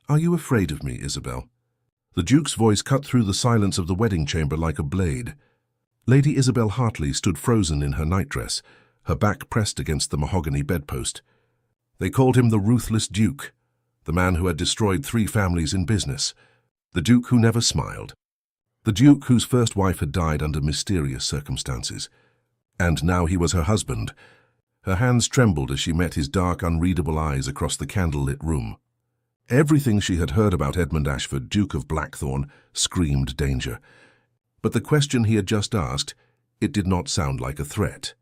"Are you afraid of me, Isabel?" The Duke's voice cut through the silence of the wedding chamber like a blade. Lady Isabel Hartley stood frozen in her nightdress, her back pressed against the mahogany bedpost. They called him the ruthless Duke, the man who had destroyed 3 families in business, the Duke who never smiled, the Duke whose first wife had died under mysterious circumstances. And now he was her husband. Her hands trembled as she met his dark, unreadable eyes across the candle-lit room. Everything she had heard about Edmund Ashford, Duke of Blackthorn, screamed danger. But the question he had just asked, it did not sound like a threat.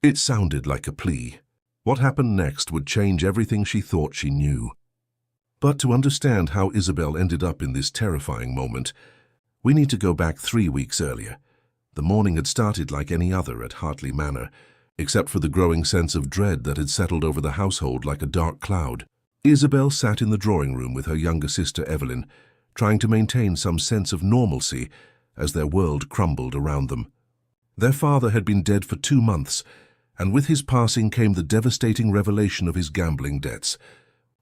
It sounded like a plea. What happened next would change everything she thought she knew. But to understand how Isabel ended up in this terrifying moment, we need to go back 3 weeks earlier. The morning had started like any other at Hartley Manor, except for the growing sense of dread that had settled over the household like a dark cloud. Isabel sat in the drawing room with her younger sister Evelyn, trying to maintain some sense of normalcy as their world crumbled around them. Their father had been dead for 2 months, and with his passing came the devastating revelation of his gambling debts.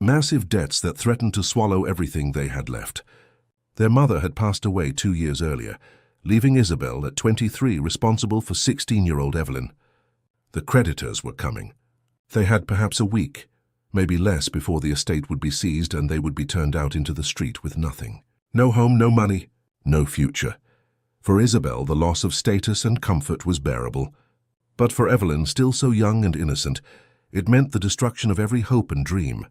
Massive debts that threatened to swallow everything they had left. Their mother had passed away 2 years earlier, leaving Isabel at 23 responsible for 16-year-old Evelyn. The creditors were coming. They had perhaps a week, maybe less, before the estate would be seized and they would be turned out into the street with nothing. No home, no money, no future. For Isabel, the loss of status and comfort was bearable. But for Evelyn, still so young and innocent, it meant the destruction of every hope and dream.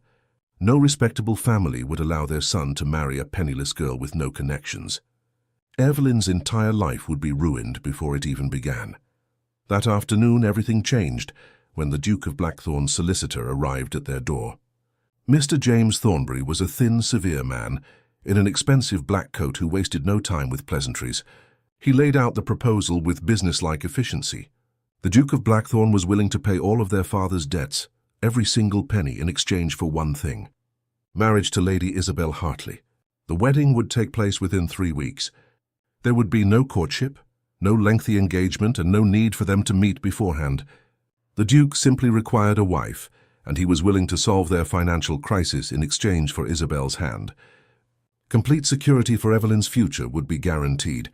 No respectable family would allow their son to marry a penniless girl with no connections. Evelyn's entire life would be ruined before it even began. That afternoon, everything changed when the Duke of Blackthorn's solicitor arrived at their door. Mr. James Thornbury was a thin, severe man in an expensive black coat who wasted no time with pleasantries. He laid out the proposal with businesslike efficiency. The Duke of Blackthorn was willing to pay all of their father's debts, every single penny, in exchange for one thing: marriage to Lady Isabel Hartley. The wedding would take place within 3 weeks. There would be no courtship, no lengthy engagement, and no need for them to meet beforehand. The Duke simply required a wife, and he was willing to solve their financial crisis in exchange for Isabel's hand. Complete security for Evelyn's future would be guaranteed.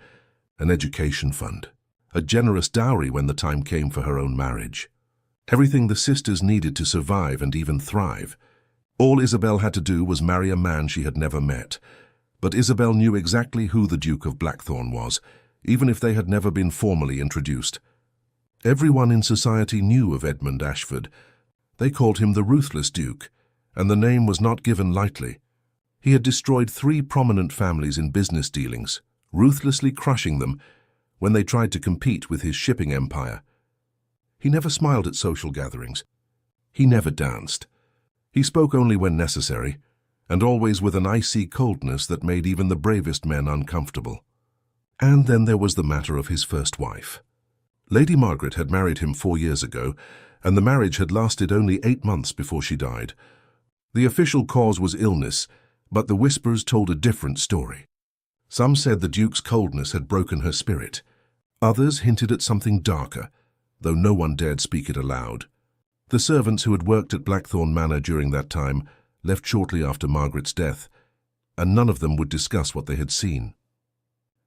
An education fund, a generous dowry when the time came for her own marriage. Everything the sisters needed to survive and even thrive. All Isabel had to do was marry a man she had never met. But Isabel knew exactly who the Duke of Blackthorn was, even if they had never been formally introduced. Everyone in society knew of Edmund Ashford. They called him the Ruthless Duke, and the name was not given lightly. He had destroyed 3 prominent families in business dealings, ruthlessly crushing them when they tried to compete with his shipping empire. He never smiled at social gatherings. He never danced. He spoke only when necessary, and always with an icy coldness that made even the bravest men uncomfortable. And then there was the matter of his first wife. Lady Margaret had married him 4 years ago, and the marriage had lasted only 8 months before she died. The official cause was illness, but the whispers told a different story. Some said the Duke's coldness had broken her spirit. Others hinted at something darker, though no one dared speak it aloud. The servants who had worked at Blackthorn Manor during that time left shortly after Margaret's death, and none of them would discuss what they had seen.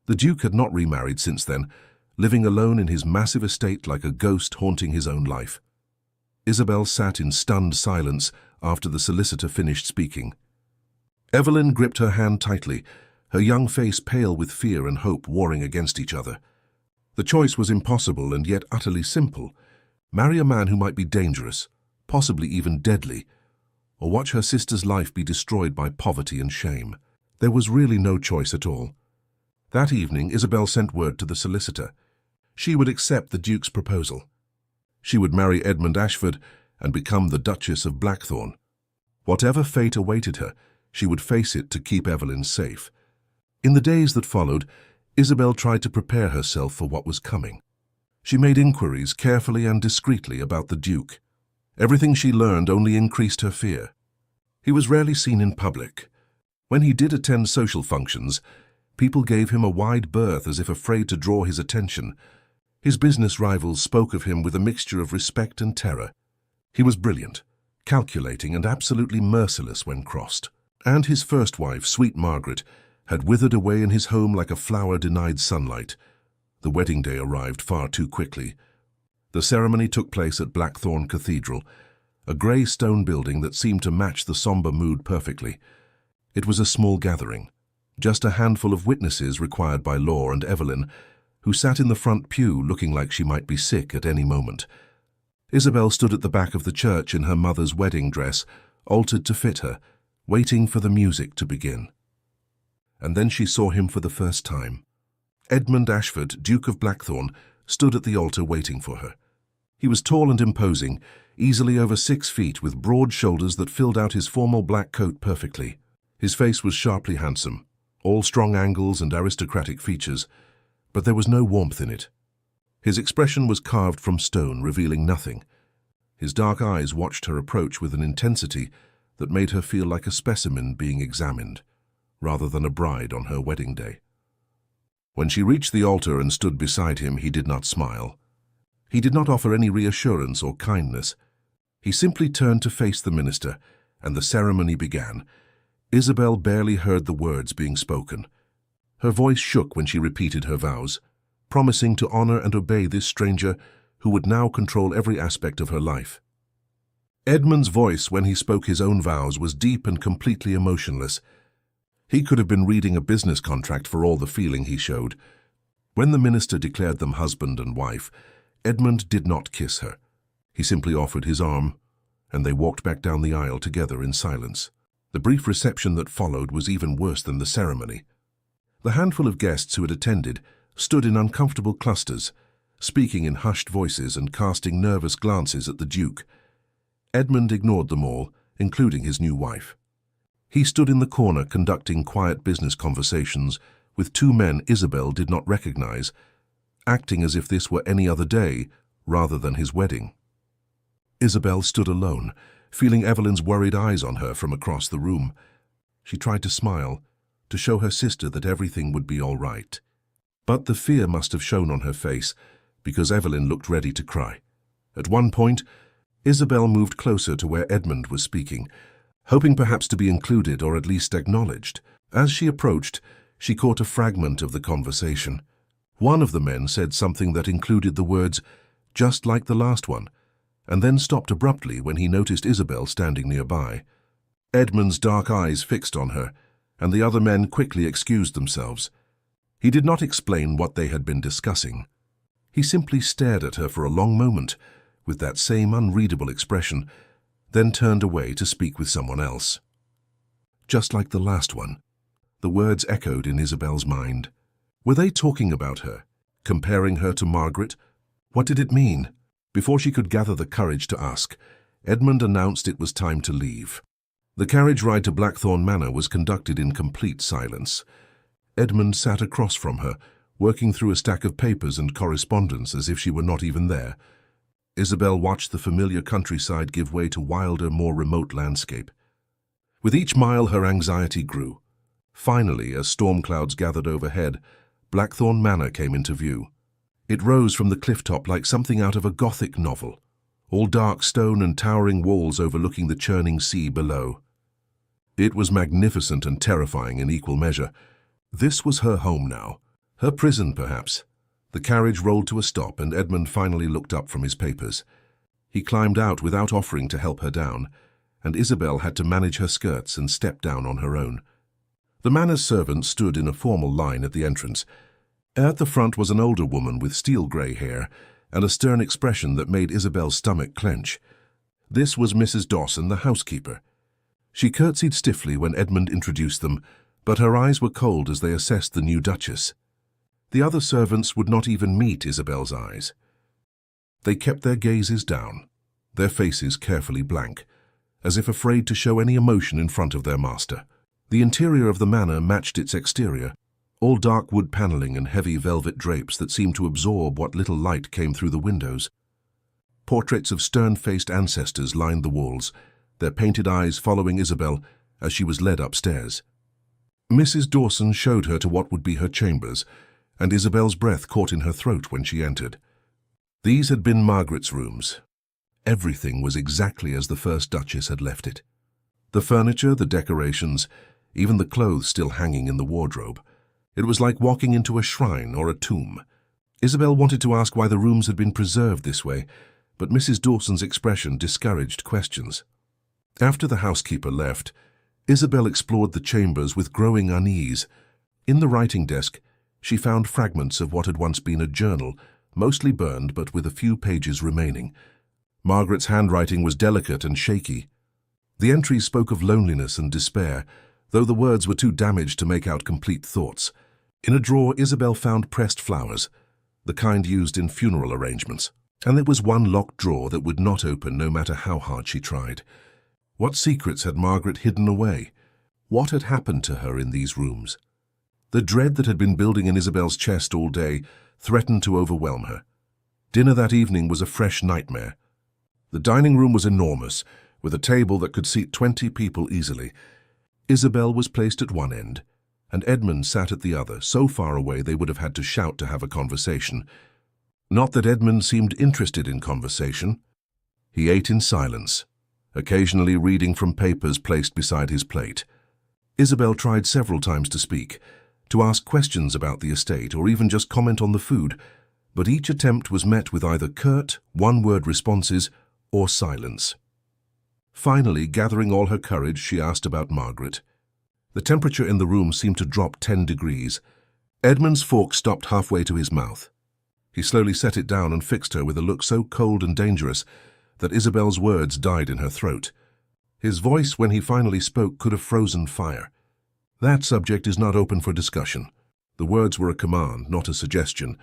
The Duke had not remarried since then, living alone in his massive estate like a ghost haunting his own life. Isabel sat in stunned silence after the solicitor finished speaking. Evelyn gripped her hand tightly, her young face pale with fear and hope warring against each other. The choice was impossible and yet utterly simple. Marry a man who might be dangerous, possibly even deadly, or watch her sister's life be destroyed by poverty and shame. There was really no choice at all. That evening, Isabel sent word to the solicitor. She would accept the Duke's proposal. She would marry Edmund Ashford and become the Duchess of Blackthorn. Whatever fate awaited her, she would face it to keep Evelyn safe. In the days that followed, Isabel tried to prepare herself for what was coming. She made inquiries carefully and discreetly about the Duke. Everything she learned only increased her fear. He was rarely seen in public. When he did attend social functions, people gave him a wide berth as if afraid to draw his attention. His business rivals spoke of him with a mixture of respect and terror. He was brilliant, calculating, and absolutely merciless when crossed. And his first wife, sweet Margaret, had withered away in his home like a flower denied sunlight. The wedding day arrived far too quickly. The ceremony took place at Blackthorn Cathedral, a grey stone building that seemed to match the sombre mood perfectly. It was a small gathering, just a handful of witnesses required by law and Evelyn, who sat in the front pew looking like she might be sick at any moment. Isabel stood at the back of the church in her mother's wedding dress, altered to fit her, waiting for the music to begin. And then she saw him for the first time. Edmund Ashford, Duke of Blackthorn, stood at the altar waiting for her. He was tall and imposing, easily over 6 feet, with broad shoulders that filled out his formal black coat perfectly. His face was sharply handsome, all strong angles and aristocratic features, but there was no warmth in it. His expression was carved from stone, revealing nothing. His dark eyes watched her approach with an intensity that made her feel like a specimen being examined, rather than a bride on her wedding day. When she reached the altar and stood beside him, he did not smile. He did not offer any reassurance or kindness. He simply turned to face the minister, and the ceremony began. Isabel barely heard the words being spoken. Her voice shook when she repeated her vows, promising to honor and obey this stranger who would now control every aspect of her life. Edmund's voice, when he spoke his own vows, was deep and completely emotionless. He could have been reading a business contract for all the feeling he showed. When the minister declared them husband and wife, Edmund did not kiss her. He simply offered his arm, and they walked back down the aisle together in silence. The brief reception that followed was even worse than the ceremony. The handful of guests who had attended stood in uncomfortable clusters, speaking in hushed voices and casting nervous glances at the Duke. Edmund ignored them all, including his new wife. He stood in the corner conducting quiet business conversations with 2 men Isabel did not recognize, acting as if this were any other day rather than his wedding. Isabel stood alone, feeling Evelyn's worried eyes on her from across the room. She tried to smile, to show her sister that everything would be all right. But the fear must have shown on her face, because Evelyn looked ready to cry. At one point, Isabel moved closer to where Edmund was speaking, hoping perhaps to be included or at least acknowledged. As she approached, she caught a fragment of the conversation. One of the men said something that included the words, "just like the last one," and then stopped abruptly when he noticed Isabel standing nearby. Edmund's dark eyes fixed on her, and the other men quickly excused themselves. He did not explain what they had been discussing. He simply stared at her for a long moment, with that same unreadable expression, then turned away to speak with someone else. Just like the last one. The words echoed in Isabel's mind. Were they talking about her, comparing her to Margaret? What did it mean? Before she could gather the courage to ask, Edmund announced it was time to leave. The carriage ride to Blackthorn Manor was conducted in complete silence. Edmund sat across from her, working through a stack of papers and correspondence as if she were not even there. Isabel watched the familiar countryside give way to wilder, more remote landscape. With each mile, her anxiety grew. Finally, as storm clouds gathered overhead, Blackthorn Manor came into view. It rose from the clifftop like something out of a Gothic novel, all dark stone and towering walls overlooking the churning sea below. It was magnificent and terrifying in equal measure. This was her home now, her prison perhaps. The carriage rolled to a stop and Edmund finally looked up from his papers. He climbed out without offering to help her down, and Isabel had to manage her skirts and step down on her own. The manor's servants stood in a formal line at the entrance. At the front was an older woman with steel-grey hair and a stern expression that made Isabel's stomach clench. This was Mrs. Dawson, the housekeeper. She curtsied stiffly when Edmund introduced them, but her eyes were cold as they assessed the new Duchess. The other servants would not even meet Isabel's eyes. They kept their gazes down, their faces carefully blank, as if afraid to show any emotion in front of their master. The interior of the manor matched its exterior, all dark wood paneling and heavy velvet drapes that seemed to absorb what little light came through the windows. Portraits of stern-faced ancestors lined the walls, their painted eyes following Isabel as she was led upstairs. Mrs. Dawson showed her to what would be her chambers, and Isabel's breath caught in her throat when she entered. These had been Margaret's rooms. Everything was exactly as the first Duchess had left it. The furniture, the decorations, even the clothes still hanging in the wardrobe. It was like walking into a shrine or a tomb. Isabel wanted to ask why the rooms had been preserved this way, but Mrs. Dawson's expression discouraged questions. After the housekeeper left, Isabel explored the chambers with growing unease. In the writing desk, she found fragments of what had once been a journal, mostly burned but with a few pages remaining. Margaret's handwriting was delicate and shaky. The entries spoke of loneliness and despair, though the words were too damaged to make out complete thoughts. In a drawer, Isabel found pressed flowers, the kind used in funeral arrangements, and there was one locked drawer that would not open no matter how hard she tried. What secrets had Margaret hidden away? What had happened to her in these rooms? The dread that had been building in Isabel's chest all day threatened to overwhelm her. Dinner that evening was a fresh nightmare. The dining room was enormous, with a table that could seat 20 people easily. Isabel was placed at one end, and Edmund sat at the other, so far away they would have had to shout to have a conversation. Not that Edmund seemed interested in conversation. He ate in silence, occasionally reading from papers placed beside his plate. Isabel tried several times to speak, to ask questions about the estate or even just comment on the food, but each attempt was met with either curt, one-word responses or silence. Finally, gathering all her courage, she asked about Margaret. The temperature in the room seemed to drop 10 degrees. Edmund's fork stopped halfway to his mouth. He slowly set it down and fixed her with a look so cold and dangerous that Isabel's words died in her throat. His voice, when he finally spoke, could have frozen fire. That subject is not open for discussion. The words were a command, not a suggestion.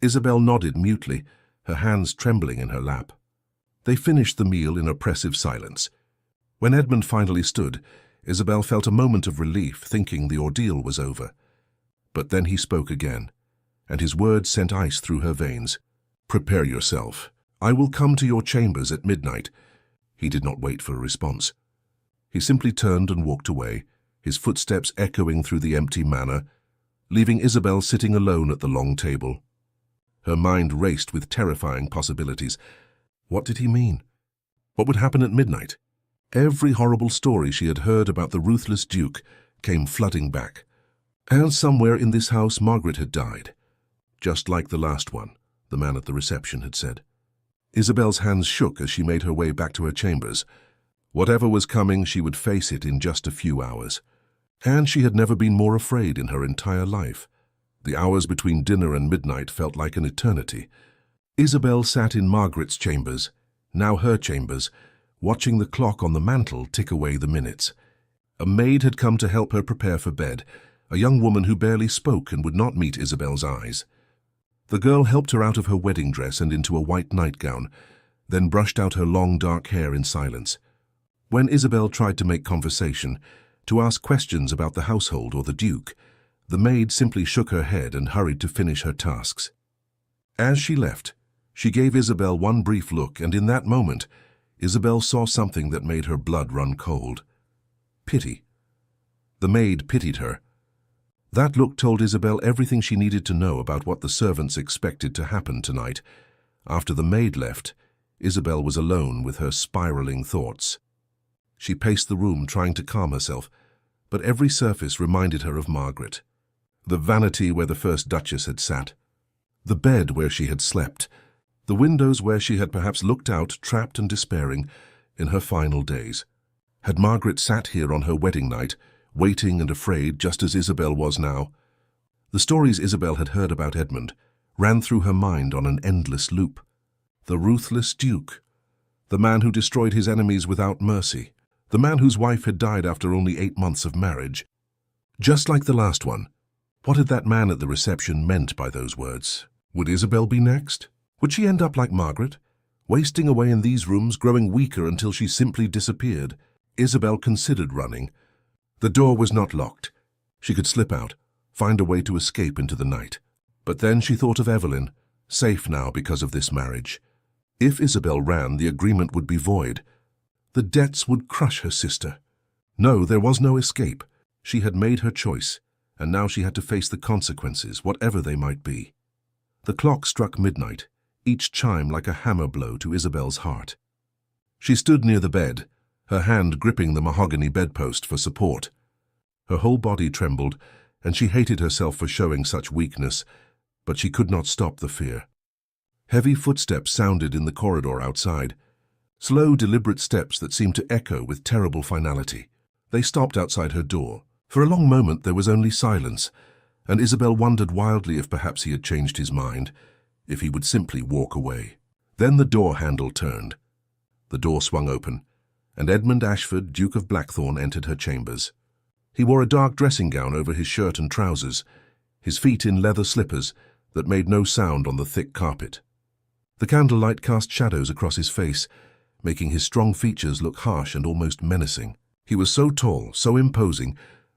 Isabel nodded mutely, her hands trembling in her lap. They finished the meal in oppressive silence. When Edmund finally stood, Isabel felt a moment of relief, thinking the ordeal was over. But then he spoke again, and his words sent ice through her veins. "Prepare yourself. I will come to your chambers at midnight." He did not wait for a response. He simply turned and walked away, his footsteps echoing through the empty manor, leaving Isabel sitting alone at the long table. Her mind raced with terrifying possibilities. What did he mean? What would happen at midnight? Every horrible story she had heard about the ruthless Duke came flooding back. And somewhere in this house Margaret had died. Just like the last one, the man at the reception had said. Isabel's hands shook as she made her way back to her chambers. Whatever was coming, she would face it in just a few hours. And she had never been more afraid in her entire life. The hours between dinner and midnight felt like an eternity. Isabel sat in Margaret's chambers, now her chambers, watching the clock on the mantel tick away the minutes. A maid had come to help her prepare for bed, a young woman who barely spoke and would not meet Isabel's eyes. The girl helped her out of her wedding dress and into a white nightgown, then brushed out her long dark hair in silence. When Isabel tried to make conversation, to ask questions about the household or the Duke, the maid simply shook her head and hurried to finish her tasks. As she left, she gave Isabel one brief look, and in that moment, Isabel saw something that made her blood run cold. Pity. The maid pitied her. That look told Isabel everything she needed to know about what the servants expected to happen tonight. After the maid left, Isabel was alone with her spiraling thoughts. She paced the room trying to calm herself, but every surface reminded her of Margaret. The vanity where the first Duchess had sat, the bed where she had slept, the windows where she had perhaps looked out, trapped and despairing, in her final days. Had Margaret sat here on her wedding night, waiting and afraid just as Isabel was now? The stories Isabel had heard about Edmund ran through her mind on an endless loop. The ruthless Duke, the man who destroyed his enemies without mercy, the man whose wife had died after only 8 months of marriage. Just like the last one, what had that man at the reception meant by those words? Would Isabel be next? Would she end up like Margaret, wasting away in these rooms, growing weaker until she simply disappeared? Isabel considered running. The door was not locked. She could slip out, find a way to escape into the night. But then she thought of Evelyn, safe now because of this marriage. If Isabel ran, the agreement would be void. The debts would crush her sister. No, there was no escape. She had made her choice, and now she had to face the consequences, whatever they might be. The clock struck midnight, each chime like a hammer blow to Isabel's heart. She stood near the bed, her hand gripping the mahogany bedpost for support. Her whole body trembled, and she hated herself for showing such weakness, but she could not stop the fear. Heavy footsteps sounded in the corridor outside, slow, deliberate steps that seemed to echo with terrible finality. They stopped outside her door. For a long moment there was only silence, and Isabel wondered wildly if perhaps he had changed his mind, if he would simply walk away. Then the door handle turned. The door swung open, and Edmund Ashford, Duke of Blackthorn, entered her chambers. He wore a dark dressing gown over his shirt and trousers, his feet in leather slippers that made no sound on the thick carpet. The candlelight cast shadows across his face, making his strong features look harsh and almost menacing. He was so tall, so imposing,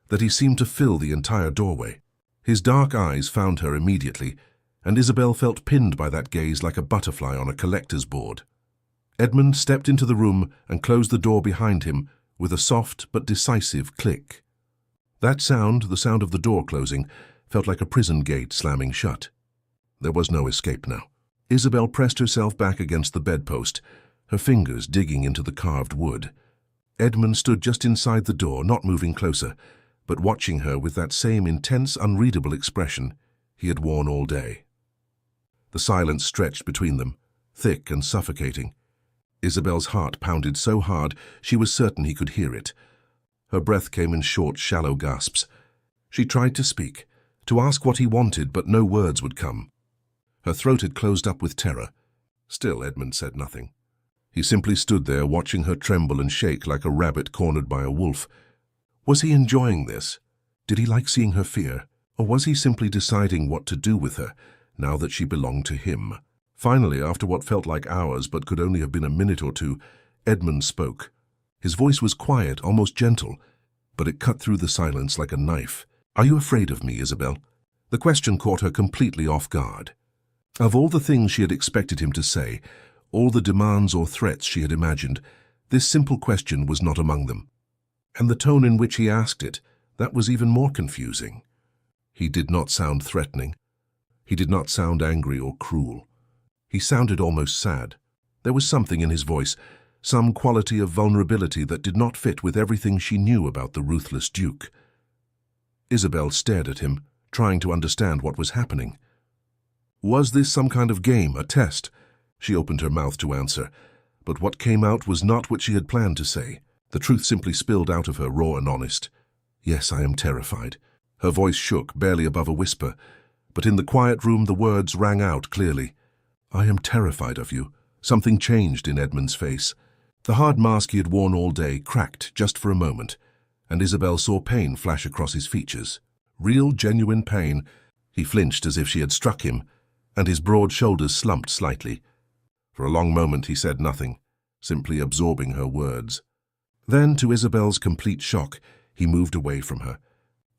that he seemed to fill the entire doorway. His dark eyes found her immediately, and Isabel felt pinned by that gaze like a butterfly on a collector's board. Edmund stepped into the room and closed the door behind him with a soft but decisive click. That sound, the sound of the door closing, felt like a prison gate slamming shut. There was no escape now. Isabel pressed herself back against the bedpost, her fingers digging into the carved wood. Edmund stood just inside the door, not moving closer, but watching her with that same intense, unreadable expression he had worn all day. The silence stretched between them, thick and suffocating. Isabel's heart pounded so hard she was certain he could hear it. Her breath came in short, shallow gasps. She tried to speak, to ask what he wanted, but no words would come. Her throat had closed up with terror. Still, Edmund said nothing. He simply stood there, watching her tremble and shake like a rabbit cornered by a wolf. Was he enjoying this? Did he like seeing her fear? Or was he simply deciding what to do with her, now that she belonged to him? Finally, after what felt like hours but could only have been a minute or two, Edmund spoke. His voice was quiet, almost gentle, but it cut through the silence like a knife. "Are you afraid of me, Isabel?" The question caught her completely off guard. Of all the things she had expected him to say, all the demands or threats she had imagined, this simple question was not among them. And the tone in which he asked it, that was even more confusing. He did not sound threatening. He did not sound angry or cruel. He sounded almost sad. There was something in his voice, some quality of vulnerability that did not fit with everything she knew about the ruthless Duke. Isabel stared at him, trying to understand what was happening. Was this some kind of game, a test? She opened her mouth to answer, but what came out was not what she had planned to say. The truth simply spilled out of her, raw and honest. "Yes, I am terrified." Her voice shook, barely above a whisper, but in the quiet room the words rang out clearly. "I am terrified of you." Something changed in Edmund's face. The hard mask he had worn all day cracked just for a moment, and Isabel saw pain flash across his features. Real, genuine pain. He flinched as if she had struck him, and his broad shoulders slumped slightly. For a long moment he said nothing, simply absorbing her words. Then, to Isabel's complete shock, he moved away from her.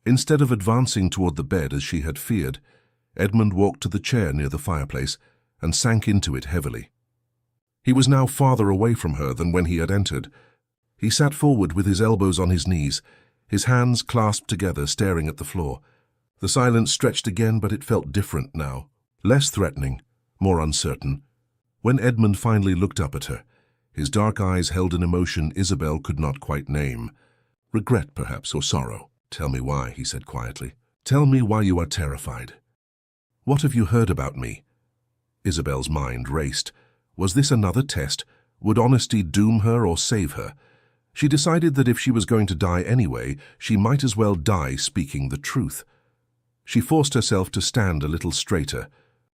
Instead of advancing toward the bed as she had feared, Edmund walked to the chair near the fireplace and sank into it heavily. He was now farther away from her than when he had entered. He sat forward with his elbows on his knees, his hands clasped together, staring at the floor. The silence stretched again, but it felt different now. Less threatening, more uncertain. When Edmund finally looked up at her, his dark eyes held an emotion Isabel could not quite name. Regret, perhaps, or sorrow. "Tell me why," he said quietly. "Tell me why you are terrified. What have you heard about me?" Isabel's mind raced. Was this another test? Would honesty doom her or save her? She decided that if she was going to die anyway, she might as well die speaking the truth. She forced herself to stand a little straighter,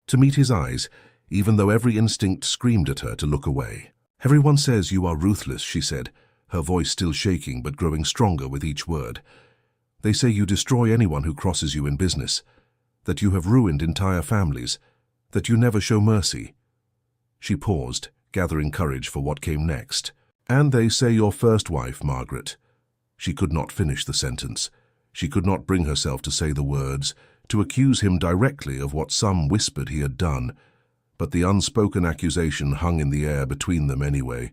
to meet his eyes, even though every instinct screamed at her to look away. "Everyone says you are ruthless," she said, her voice still shaking but growing stronger with each word. "They say you destroy anyone who crosses you in business, that you have ruined entire families, that you never show mercy." She paused, gathering courage for what came next. "And they say your first wife, Margaret." She could not finish the sentence. She could not bring herself to say the words, to accuse him directly of what some whispered he had done, but the unspoken accusation hung in the air between them anyway.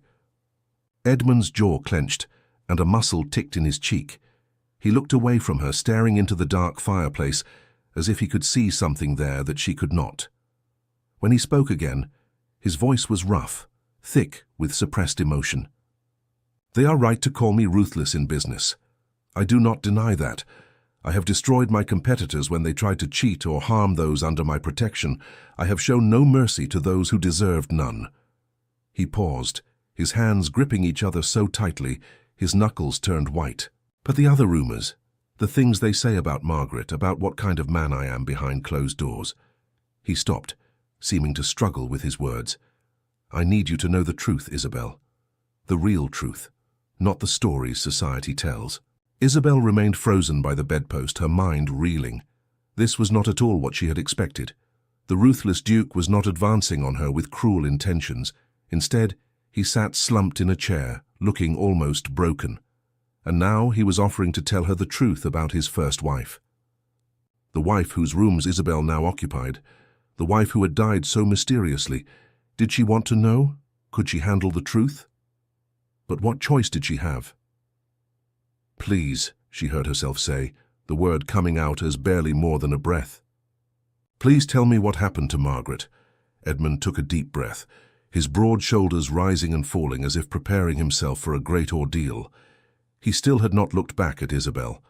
Edmund's jaw clenched, and a muscle ticked in his cheek. He looked away from her, staring into the dark fireplace, as if he could see something there that she could not. When he spoke again, his voice was rough, thick with suppressed emotion. They are right to call me ruthless in business. I do not deny that. I have destroyed my competitors when they tried to cheat or harm those under my protection. I have shown no mercy to those who deserved none." He paused, his hands gripping each other so tightly, his knuckles turned white. "But the other rumors, the things they say about Margaret, about what kind of man I am behind closed doors." He stopped, seeming to struggle with his words. "I need you to know the truth, Isabel. The real truth, not the stories society tells." Isabel remained frozen by the bedpost, her mind reeling. This was not at all what she had expected. The ruthless Duke was not advancing on her with cruel intentions. Instead, he sat slumped in a chair, looking almost broken. And now he was offering to tell her the truth about his first wife. The wife whose rooms Isabel now occupied. The wife who had died so mysteriously. Did she want to know? Could she handle the truth? But what choice did she have? "Please," she heard herself say, the word coming out as barely more than a breath. "Please tell me what happened to Margaret." Edmund took a deep breath, his broad shoulders rising and falling as if preparing himself for a great ordeal. He still had not looked back at Isabel.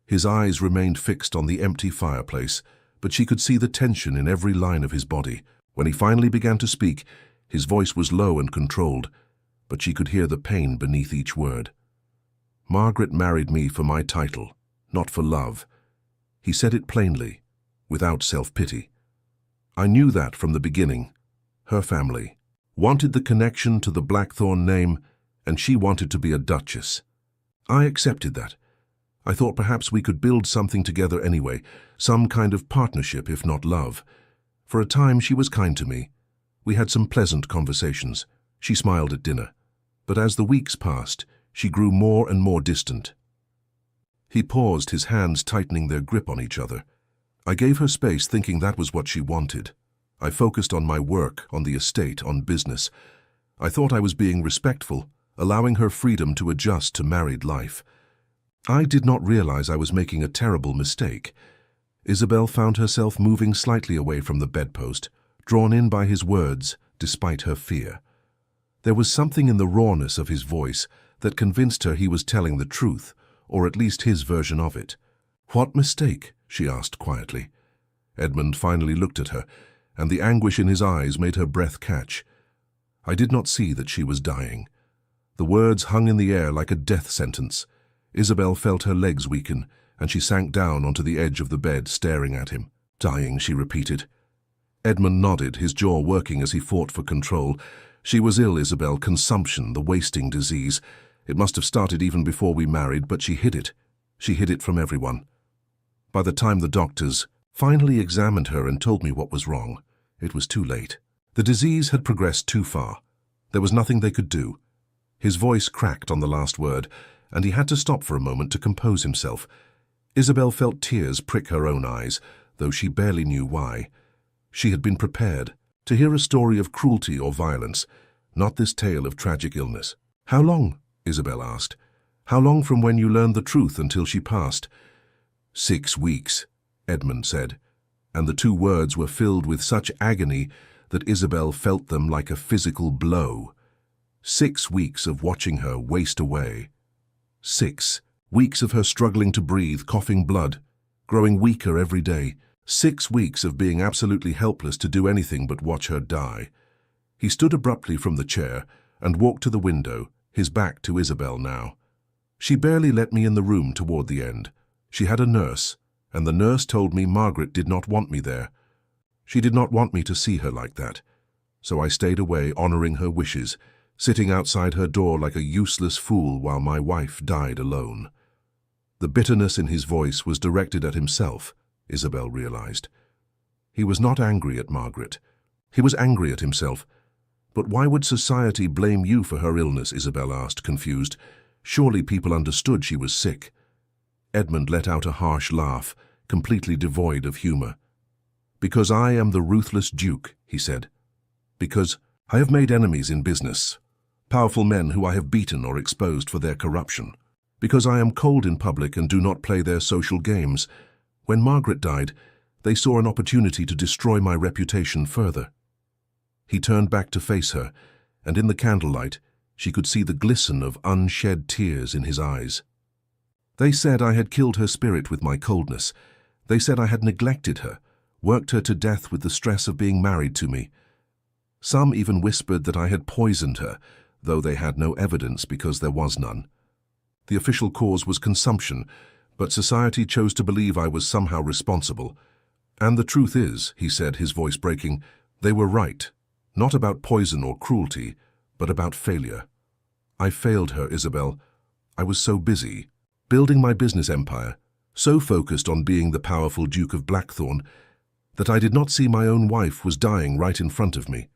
His eyes remained fixed on the empty fireplace, but she could see the tension in every line of his body. When he finally began to speak, his voice was low and controlled, but she could hear the pain beneath each word. "Margaret married me for my title, not for love." He said it plainly, without self-pity. "I knew that from the beginning. Her family wanted the connection to the Blackthorn name, and she wanted to be a duchess. I accepted that. I thought perhaps we could build something together anyway, some kind of partnership if not love. For a time she was kind to me. We had some pleasant conversations. She smiled at dinner. But as the weeks passed, she grew more and more distant." He paused, his hands tightening their grip on each other. "I gave her space, thinking that was what she wanted. I focused on my work, on the estate, on business. I thought I was being respectful, allowing her freedom to adjust to married life. I did not realize I was making a terrible mistake." Isabel found herself moving slightly away from the bedpost, drawn in by his words, despite her fear. There was something in the rawness of his voice that convinced her he was telling the truth, or at least his version of it. "What mistake?" she asked quietly. Edmund finally looked at her, and the anguish in his eyes made her breath catch. "I did not see that she was dying." The words hung in the air like a death sentence. Isabel felt her legs weaken, and she sank down onto the edge of the bed, staring at him. "Dying," she repeated. Edmund nodded, his jaw working as he fought for control. "She was ill, Isabel, consumption, the wasting disease. It must have started even before we married, but she hid it. She hid it from everyone. By the time the doctors finally examined her and told me what was wrong, it was too late. The disease had progressed too far. There was nothing they could do." His voice cracked on the last word, and he had to stop for a moment to compose himself. Isabel felt tears prick her own eyes, though she barely knew why. She had been prepared to hear a story of cruelty or violence, not this tale of tragic illness. "How long?" Isabel asked. "How long from when you learned the truth until she passed?" 6 weeks, Edmund said, and the two words were filled with such agony that Isabel felt them like a physical blow. 6 weeks of watching her waste away. 6 weeks of her struggling to breathe, coughing blood, growing weaker every day. 6 weeks of being absolutely helpless to do anything but watch her die. He stood abruptly from the chair and walked to the window, his back to Isabel now. "She barely let me in the room toward the end. She had a nurse, and the nurse told me Margaret did not want me there. She did not want me to see her like that. So I stayed away, honoring her wishes, sitting outside her door like a useless fool while my wife died alone." The bitterness in his voice was directed at himself, Isabel realized. He was not angry at Margaret. He was angry at himself. "But why would society blame you for her illness?" Isabel asked, confused. "Surely people understood she was sick." Edmund let out a harsh laugh, completely devoid of humor. "Because I am the ruthless Duke," he said. "Because I have made enemies in business, powerful men who I have beaten or exposed for their corruption. Because I am cold in public and do not play their social games. When Margaret died, they saw an opportunity to destroy my reputation further." He turned back to face her, and in the candlelight, She could see the glisten of unshed tears in his eyes. They said I had killed her spirit with my coldness. They said I had neglected her, worked her to death with the stress of being married to me. Some even whispered that I had poisoned her, though they had no evidence because there was none. The official cause was consumption, but society chose to believe I was somehow responsible. And the truth is, he said, his voice breaking, they were right. Not about poison or cruelty, but about failure. I failed her, Isabel. I was so busy, building my business empire, so focused on being the powerful Duke of Blackthorn, that I did not see my own wife was dying right in front of me.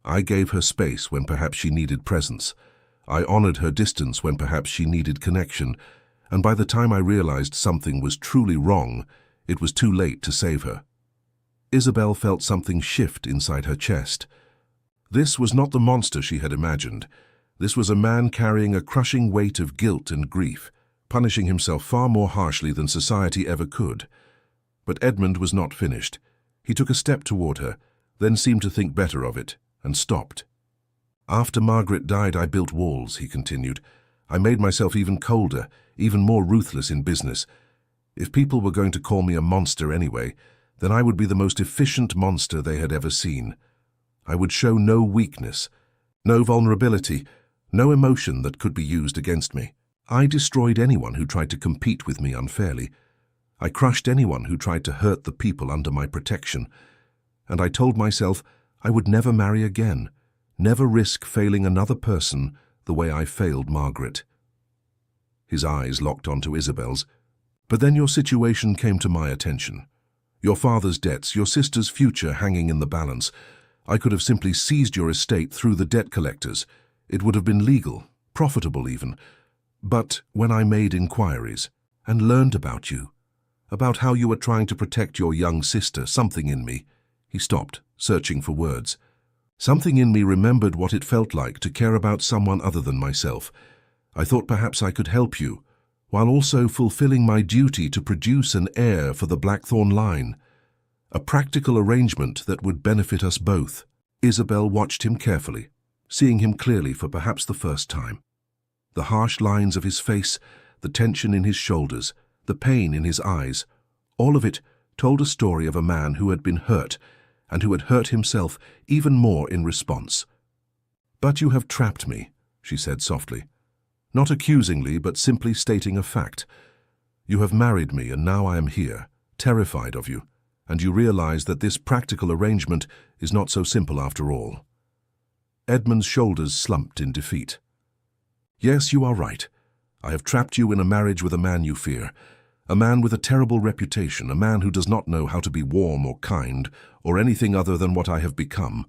I gave her space when perhaps she needed presence. I honored her distance when perhaps she needed connection, and by the time I realized something was truly wrong, it was too late to save her. Isabel felt something shift inside her chest. This was not the monster she had imagined. This was a man carrying a crushing weight of guilt and grief, punishing himself far more harshly than society ever could. But Edmund was not finished. He took a step toward her, then seemed to think better of it, and stopped. After Margaret died, I built walls, he continued. I made myself even colder, even more ruthless in business. If people were going to call me a monster anyway, then I would be the most efficient monster they had ever seen. I would show no weakness, no vulnerability, no emotion that could be used against me. I destroyed anyone who tried to compete with me unfairly. I crushed anyone who tried to hurt the people under my protection. And I told myself I would never marry again, never risk failing another person the way I failed Margaret. His eyes locked onto Isabel's. But then your situation came to my attention. Your father's debts, your sister's future hanging in the balance. I could have simply seized your estate through the debt collectors. It would have been legal, profitable even. But when I made inquiries and learned about you, about how you were trying to protect your young sister, something in me, he stopped, searching for words. Something in me remembered what it felt like to care about someone other than myself. I thought perhaps I could help you, while also fulfilling my duty to produce an heir for the Blackthorn line. A practical arrangement that would benefit us both. Isabel watched him carefully, seeing him clearly for perhaps the first time. The harsh lines of his face, the tension in his shoulders, the pain in his eyes, all of it told a story of a man who had been hurt and who had hurt himself even more in response. "But you have trapped me," she said softly. Not accusingly, but simply stating a fact. You have married me, and now I am here, terrified of you, and you realize that this practical arrangement is not so simple after all. Edmund's shoulders slumped in defeat. Yes, you are right. I have trapped you in a marriage with a man you fear, a man with a terrible reputation, a man who does not know how to be warm or kind, or anything other than what I have become.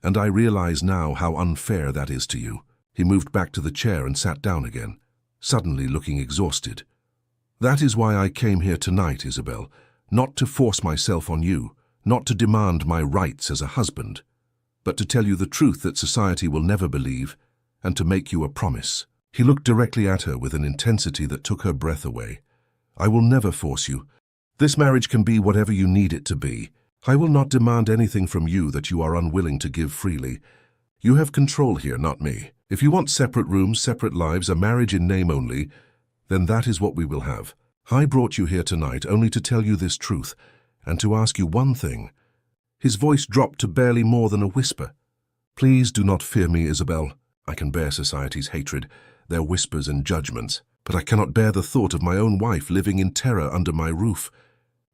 And I realize now how unfair that is to you. He moved back to the chair and sat down again, suddenly looking exhausted. That is why I came here tonight, Isabel, not to force myself on you, not to demand my rights as a husband, but to tell you the truth that society will never believe, and to make you a promise. He looked directly at her with an intensity that took her breath away. I will never force you. This marriage can be whatever you need it to be. I will not demand anything from you that you are unwilling to give freely. You have control here, not me. If you want separate rooms, separate lives, a marriage in name only, then that is what we will have. I brought you here tonight only to tell you this truth, and to ask you one thing. His voice dropped to barely more than a whisper. Please do not fear me, Isabel. I can bear society's hatred, their whispers and judgments, but I cannot bear the thought of my own wife living in terror under my roof.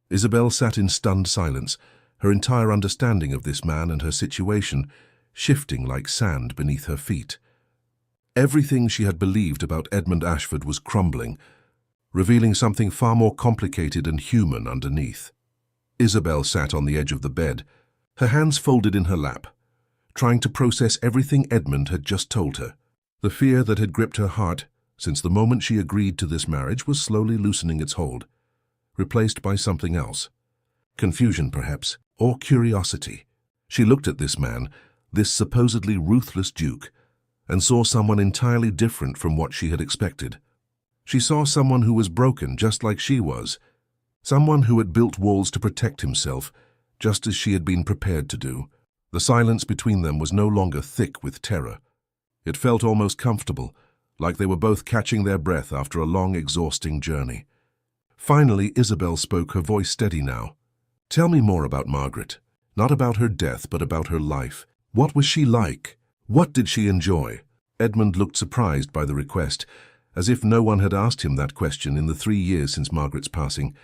Isabel sat in stunned silence, her entire understanding of this man and her situation shifting like sand beneath her feet. Everything she had believed about Edmund Ashford was crumbling, revealing something far more complicated and human underneath. Isabel sat on the edge of the bed, her hands folded in her lap, trying to process everything Edmund had just told her. The fear that had gripped her heart since the moment she agreed to this marriage was slowly loosening its hold, replaced by something else. Confusion, perhaps, or curiosity. She looked at this man, this supposedly ruthless duke, and saw someone entirely different from what she had expected. She saw someone who was broken just like she was, someone who had built walls to protect himself, just as she had been prepared to do. The silence between them was no longer thick with terror. It felt almost comfortable, like they were both catching their breath after a long, exhausting journey. Finally, Isabel spoke, her voice steady now. "Tell me more about Margaret. Not about her death, but about her life. What was she like? What did she enjoy?" Edmund looked surprised by the request, as if no one had asked him that question in the 3 years since Margaret's passing.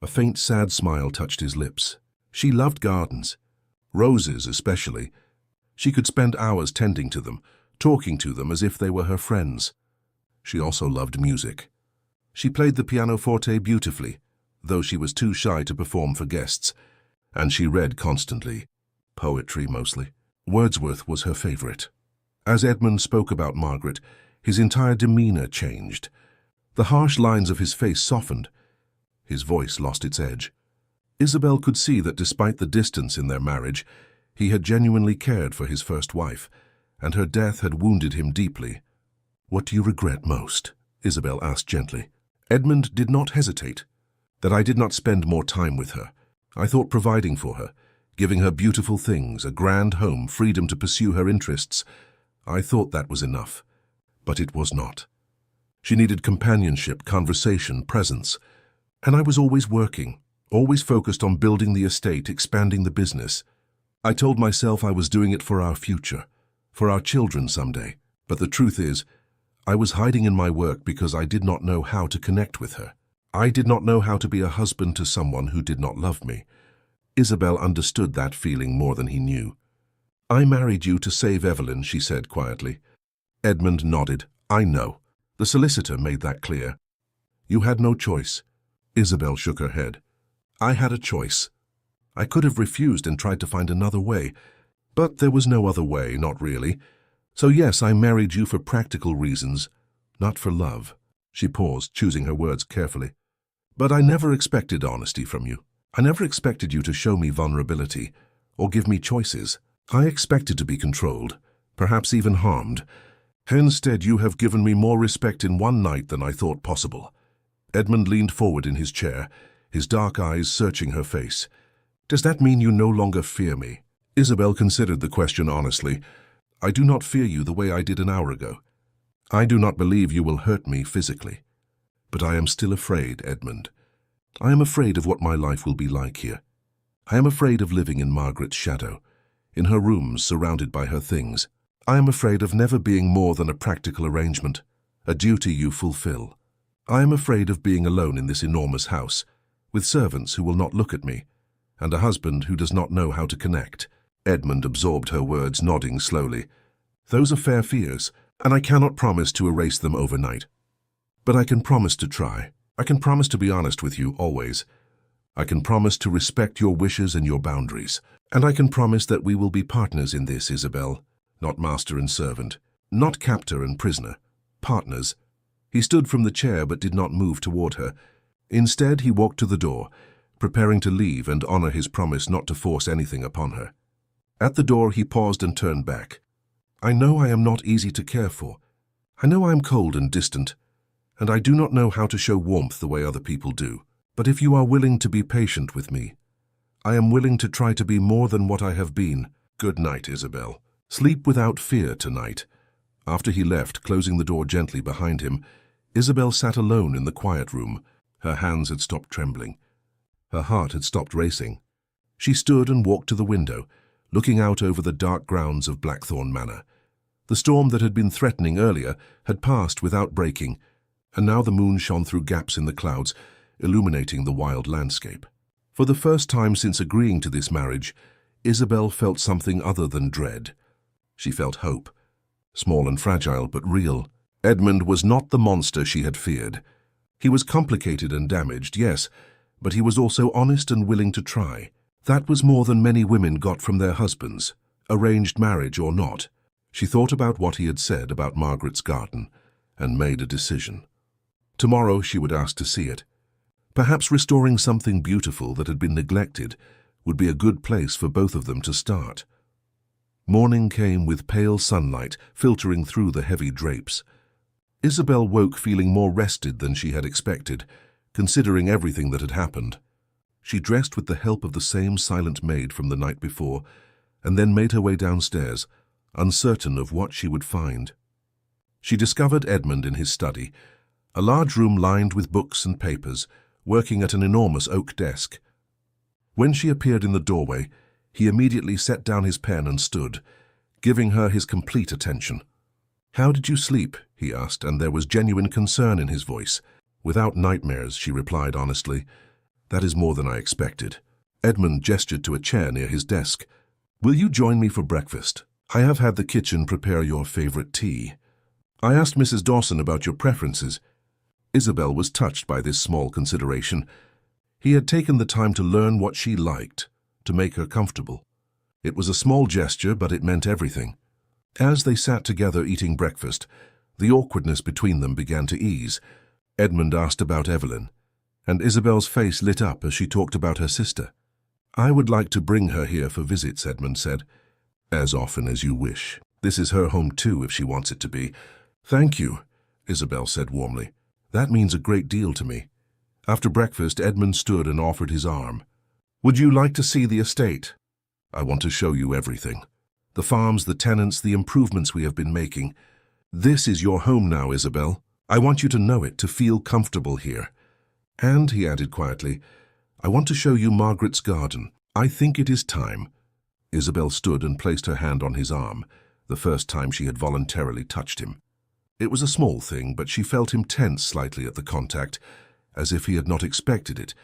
A faint, sad smile touched his lips. She loved gardens. Roses, especially. She could spend hours tending to them, talking to them as if they were her friends. She also loved music. She played the pianoforte beautifully, though she was too shy to perform for guests. And she read constantly. Poetry, mostly. Wordsworth was her favorite. As Edmund spoke about Margaret, his entire demeanor changed. The harsh lines of his face softened. His voice lost its edge. Isabel could see that despite the distance in their marriage, he had genuinely cared for his first wife, and her death had wounded him deeply. "What do you regret most?" Isabel asked gently. Edmund did not hesitate. "That I did not spend more time with her. I thought providing for her, giving her beautiful things, a grand home, freedom to pursue her interests. I thought that was enough. But it was not. She needed companionship, conversation, presence. And I was always working, always focused on building the estate, expanding the business. I told myself I was doing it for our future, for our children someday. But the truth is, I was hiding in my work because I did not know how to connect with her. I did not know how to be a husband to someone who did not love me." Isabel understood that feeling more than he knew. "I married you to save Evelyn," she said quietly. Edmund nodded. "I know. The solicitor made that clear." "You had no choice." Isabel shook her head. "I had a choice. I could have refused and tried to find another way. But there was no other way, not really. So yes, I married you for practical reasons, not for love." She paused, choosing her words carefully. "But I never expected honesty from you. I never expected you to show me vulnerability or give me choices. I expected to be controlled, perhaps even harmed. Instead, you have given me more respect in one night than I thought possible." Edmund leaned forward in his chair, his dark eyes searching her face. "Does that mean you no longer fear me?" Isabel considered the question honestly. "I do not fear you the way I did an hour ago. I do not believe you will hurt me physically. But I am still afraid, Edmund. I am afraid of what my life will be like here. I am afraid of living in Margaret's shadow, in her rooms surrounded by her things. I am afraid of never being more than a practical arrangement, a duty you fulfill. I am afraid of being alone in this enormous house, with servants who will not look at me, and a husband who does not know how to connect." Edmund absorbed her words, nodding slowly. "Those are fair fears, and I cannot promise to erase them overnight. But I can promise to try. I can promise to be honest with you always. I can promise to respect your wishes and your boundaries. And I can promise that we will be partners in this, Isabel. Not master and servant. Not captor and prisoner. Partners." He stood from the chair but did not move toward her. Instead, he walked to the door, preparing to leave and honor his promise not to force anything upon her. At the door, he paused and turned back. "I know I am not easy to care for. I know I am cold and distant, and I do not know how to show warmth the way other people do. But if you are willing to be patient with me, I am willing to try to be more than what I have been. Good night, Isabel. Sleep without fear tonight." After he left, closing the door gently behind him, Isabel sat alone in the quiet room. Her hands had stopped trembling. Her heart had stopped racing. She stood and walked to the window, looking out over the dark grounds of Blackthorn Manor. The storm that had been threatening earlier had passed without breaking, and now the moon shone through gaps in the clouds, illuminating the wild landscape. For the first time since agreeing to this marriage, Isabel felt something other than dread. She felt hope, small and fragile but real. Edmund was not the monster she had feared. He was complicated and damaged, yes, but he was also honest and willing to try. That was more than many women got from their husbands, arranged marriage or not. She thought about what he had said about Margaret's garden and made a decision. Tomorrow she would ask to see it. Perhaps restoring something beautiful that had been neglected would be a good place for both of them to start. Morning came with pale sunlight filtering through the heavy drapes. Isabel woke feeling more rested than she had expected, considering everything that had happened. She dressed with the help of the same silent maid from the night before, and then made her way downstairs, uncertain of what she would find. She discovered Edmund in his study, a large room lined with books and papers, working at an enormous oak desk. When she appeared in the doorway, he immediately set down his pen and stood, giving her his complete attention. "How did you sleep?" he asked, and there was genuine concern in his voice. "Without nightmares," she replied honestly. "That is more than I expected." Edmund gestured to a chair near his desk. "Will you join me for breakfast? I have had the kitchen prepare your favorite tea. I asked Mrs. Dawson about your preferences." Isabel was touched by this small consideration. He had taken the time to learn what she liked, to make her comfortable. It was a small gesture, but it meant everything. As they sat together eating breakfast, the awkwardness between them began to ease. Edmund asked about Evelyn, and Isabel's face lit up as she talked about her sister. "I would like to bring her here for visits," Edmund said. "As often as you wish. This is her home too, if she wants it to be." "Thank you," Isabel said warmly. "That means a great deal to me." After breakfast, Edmund stood and offered his arm. "Would you like to see the estate? I want to show you everything. The farms, the tenants, the improvements we have been making. This is your home now, Isabel. I want you to know it, to feel comfortable here. And," he added quietly, "I want to show you Margaret's garden. I think it is time." Isabel stood and placed her hand on his arm, the first time she had voluntarily touched him. It was a small thing, but she felt him tense slightly at the contact, as if he had not expected it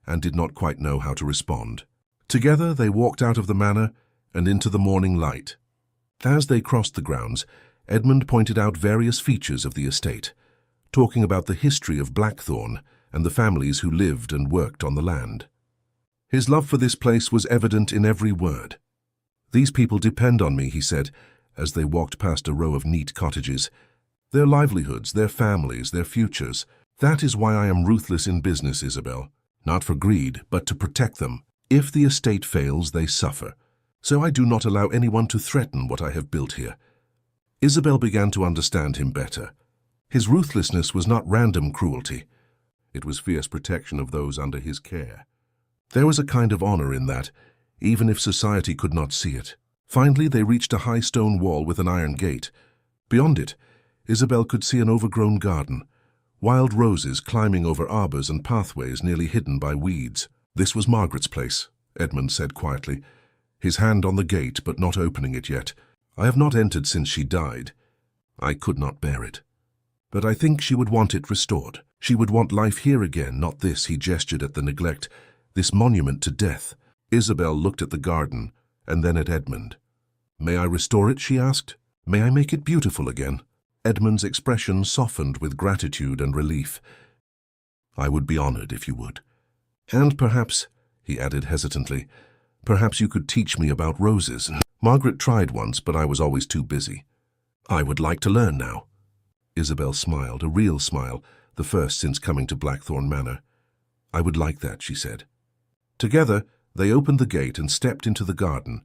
and did not quite know how to respond. Together they walked out of the manor and into the morning light. As they crossed the grounds, Edmund pointed out various features of the estate, talking about the history of Blackthorn and the families who lived and worked on the land. His love for this place was evident in every word. "These people depend on me," he said, as they walked past a row of neat cottages. "Their livelihoods, their families, their futures. That is why I am ruthless in business, Isabel. Not for greed, but to protect them. If the estate fails, they suffer. So I do not allow anyone to threaten what I have built here." Isabel began to understand him better. His ruthlessness was not random cruelty. It was fierce protection of those under his care. There was a kind of honor in that, even if society could not see it. Finally, they reached a high stone wall with an iron gate. Beyond it, Isabel could see an overgrown garden, wild roses climbing over arbors and pathways nearly hidden by weeds. "This was Margaret's place," Edmund said quietly, his hand on the gate but not opening it yet. "I have not entered since she died. I could not bear it. But I think she would want it restored. She would want life here again, not this," he gestured at the neglect, "this monument to death." Isabel looked at the garden and then at Edmund. "May I restore it?" she asked. "May I make it beautiful again?" Edmund's expression softened with gratitude and relief. "I would be honored if you would. And perhaps," he added hesitantly, "perhaps you could teach me about roses. Margaret tried once, but I was always too busy. I would like to learn now." Isabel smiled, a real smile, the first since coming to Blackthorn Manor. "I would like that," she said. Together, they opened the gate and stepped into the garden.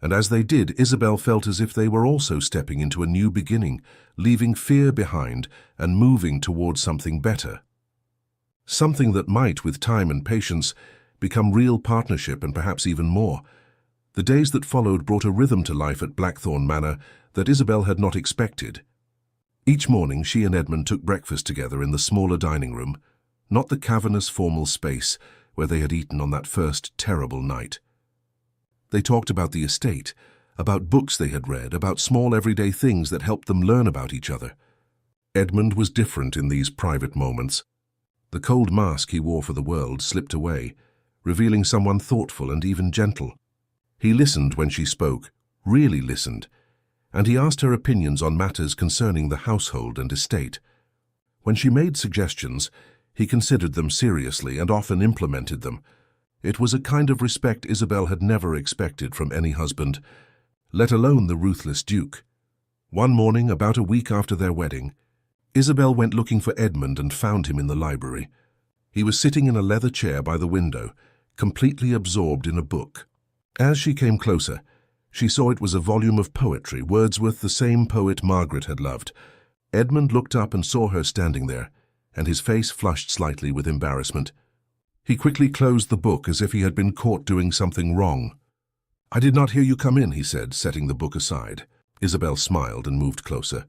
And as they did, Isabel felt as if they were also stepping into a new beginning, leaving fear behind and moving towards something better. Something that might, with time and patience, become real partnership and perhaps even more. The days that followed brought a rhythm to life at Blackthorn Manor that Isabel had not expected. Each morning she and Edmund took breakfast together in the smaller dining room, not the cavernous formal space where they had eaten on that first terrible night. They talked about the estate, about books they had read, about small everyday things that helped them learn about each other. Edmund was different in these private moments. The cold mask he wore for the world slipped away, revealing someone thoughtful and even gentle. He listened when she spoke, really listened, and he asked her opinions on matters concerning the household and estate. When she made suggestions, he considered them seriously and often implemented them. It was a kind of respect Isabel had never expected from any husband, let alone the ruthless Duke. One morning, about a week after their wedding, Isabel went looking for Edmund and found him in the library. He was sitting in a leather chair by the window, completely absorbed in a book. As she came closer, she saw it was a volume of poetry, Wordsworth, the same poet Margaret had loved. Edmund looked up and saw her standing there, and his face flushed slightly with embarrassment. He quickly closed the book as if he had been caught doing something wrong. "I did not hear you come in," he said, setting the book aside. Isabel smiled and moved closer.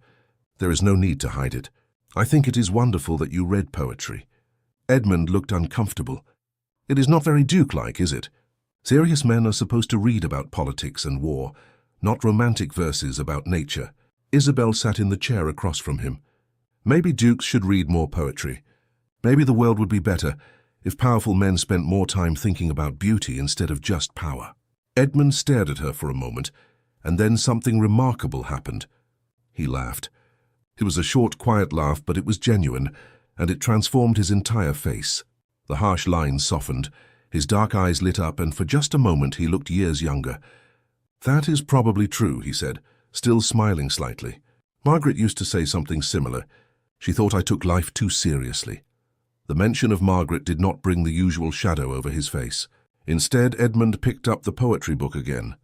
There is no need to hide it. I think it is wonderful that you read poetry. Edmund looked uncomfortable. It is not very Duke-like, is it? Serious men are supposed to read about politics and war, not romantic verses about nature. Isabel sat in the chair across from him. Maybe dukes should read more poetry. Maybe the world would be better if powerful men spent more time thinking about beauty instead of just power. Edmund stared at her for a moment, and then something remarkable happened. He laughed. It was a short, quiet laugh, but it was genuine, and it transformed his entire face. The harsh lines softened, his dark eyes lit up, and for just a moment he looked years younger. "That is probably true," he said, still smiling slightly. "Margaret used to say something similar. She thought I took life too seriously." The mention of Margaret did not bring the usual shadow over his face. Instead, Edmund picked up the poetry book again.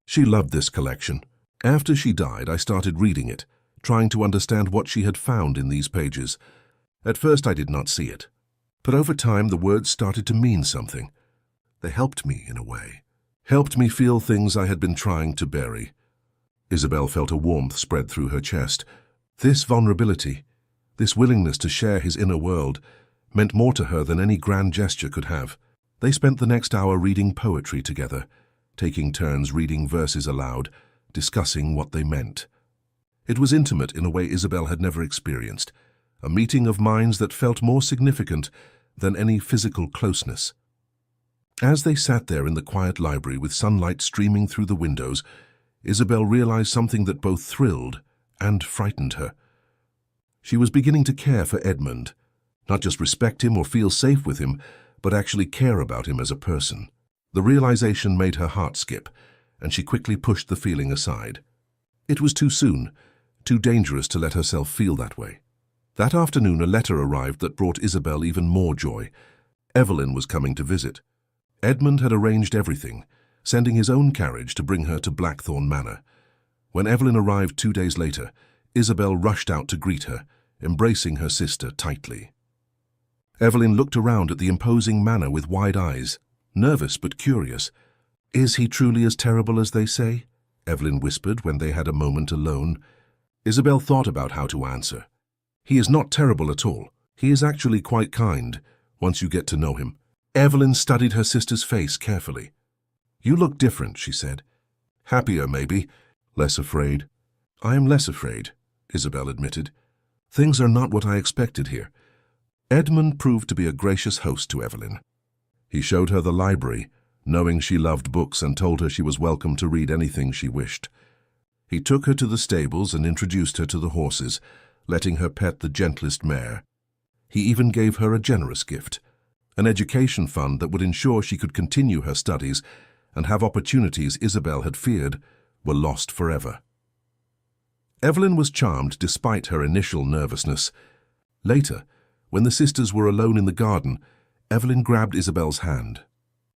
She loved this collection. After she died, I started reading it, trying to understand what she had found in these pages. At first, I did not see it. But over time, the words started to mean something. They helped me, in a way. Helped me feel things I had been trying to bury. Isabel felt a warmth spread through her chest. This vulnerability, this willingness to share his inner world, meant more to her than any grand gesture could have. They spent the next hour reading poetry together, taking turns reading verses aloud, discussing what they meant. It was intimate in a way Isabel had never experienced, a meeting of minds that felt more significant than any physical closeness. As they sat there in the quiet library with sunlight streaming through the windows, Isabel realized something that both thrilled and frightened her. She was beginning to care for Edmund, not just respect him or feel safe with him, but actually care about him as a person. The realization made her heart skip, and she quickly pushed the feeling aside. It was too soon, too dangerous to let herself feel that way. That afternoon, a letter arrived that brought Isabel even more joy. Evelyn was coming to visit. Edmund had arranged everything, sending his own carriage to bring her to Blackthorn Manor. When Evelyn arrived 2 days later, Isabel rushed out to greet her, embracing her sister tightly. Evelyn looked around at the imposing manor with wide eyes, nervous but curious. "Is he truly as terrible as they say?" Evelyn whispered when they had a moment alone. Isabel thought about how to answer. "He is not terrible at all. He is actually quite kind, once you get to know him." Evelyn studied her sister's face carefully. "You look different," she said. "Happier, maybe. Less afraid." "I am less afraid," Isabel admitted. "Things are not what I expected here." Edmund proved to be a gracious host to Evelyn. He showed her the library, knowing she loved books, and told her she was welcome to read anything she wished. He took her to the stables and introduced her to the horses, letting her pet the gentlest mare. He even gave her a generous gift, an education fund that would ensure she could continue her studies and have opportunities Isabel had feared were lost forever. Evelyn was charmed despite her initial nervousness. Later, when the sisters were alone in the garden, Evelyn grabbed Isabel's hand.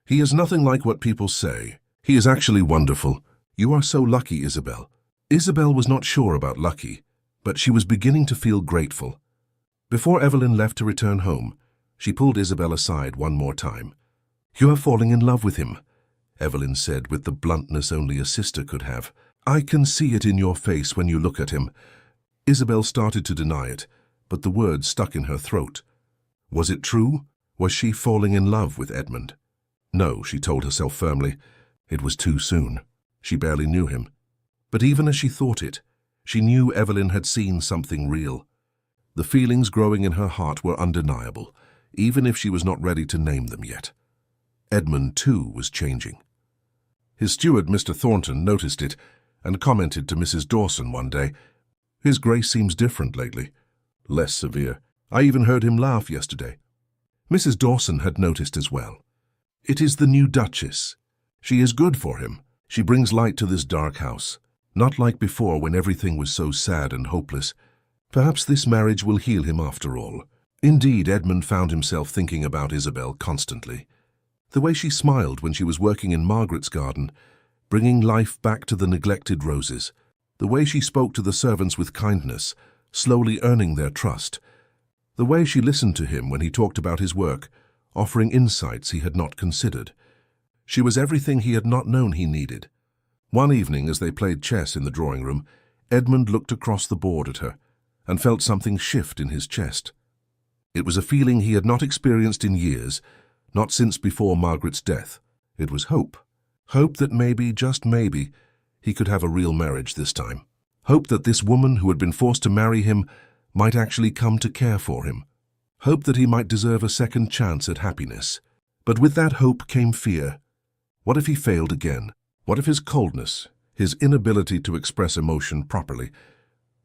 "He is nothing like what people say. He is actually wonderful. You are so lucky, Isabel." Isabel was not sure about lucky, but she was beginning to feel grateful. Before Evelyn left to return home, she pulled Isabel aside one more time. "You are falling in love with him," Evelyn said with the bluntness only a sister could have. "I can see it in your face when you look at him." Isabel started to deny it, but the words stuck in her throat. Was it true? Was she falling in love with Edmund? No, she told herself firmly. It was too soon. She barely knew him. But even as she thought it, she knew Evelyn had seen something real. The feelings growing in her heart were undeniable, even if she was not ready to name them yet. Edmund, too, was changing. His steward, Mr. Thornton, noticed it and commented to Mrs. Dawson one day, "His grace seems different lately, less severe. I even heard him laugh yesterday." Mrs. Dawson had noticed as well. "It is the new Duchess. She is good for him. She brings light to this dark house. Not like before when everything was so sad and hopeless. Perhaps this marriage will heal him after all." Indeed, Edmund found himself thinking about Isabel constantly. The way she smiled when she was working in Margaret's garden, bringing life back to the neglected roses. The way she spoke to the servants with kindness, slowly earning their trust. The way she listened to him when he talked about his work, offering insights he had not considered. She was everything he had not known he needed. One evening, as they played chess in the drawing room, Edmund looked across the board at her, and felt something shift in his chest. It was a feeling he had not experienced in years, not since before Margaret's death. It was hope. Hope that maybe, just maybe, he could have a real marriage this time. Hope that this woman who had been forced to marry him might actually come to care for him. Hope that he might deserve a second chance at happiness. But with that hope came fear. What if he failed again? What if his coldness, his inability to express emotion properly,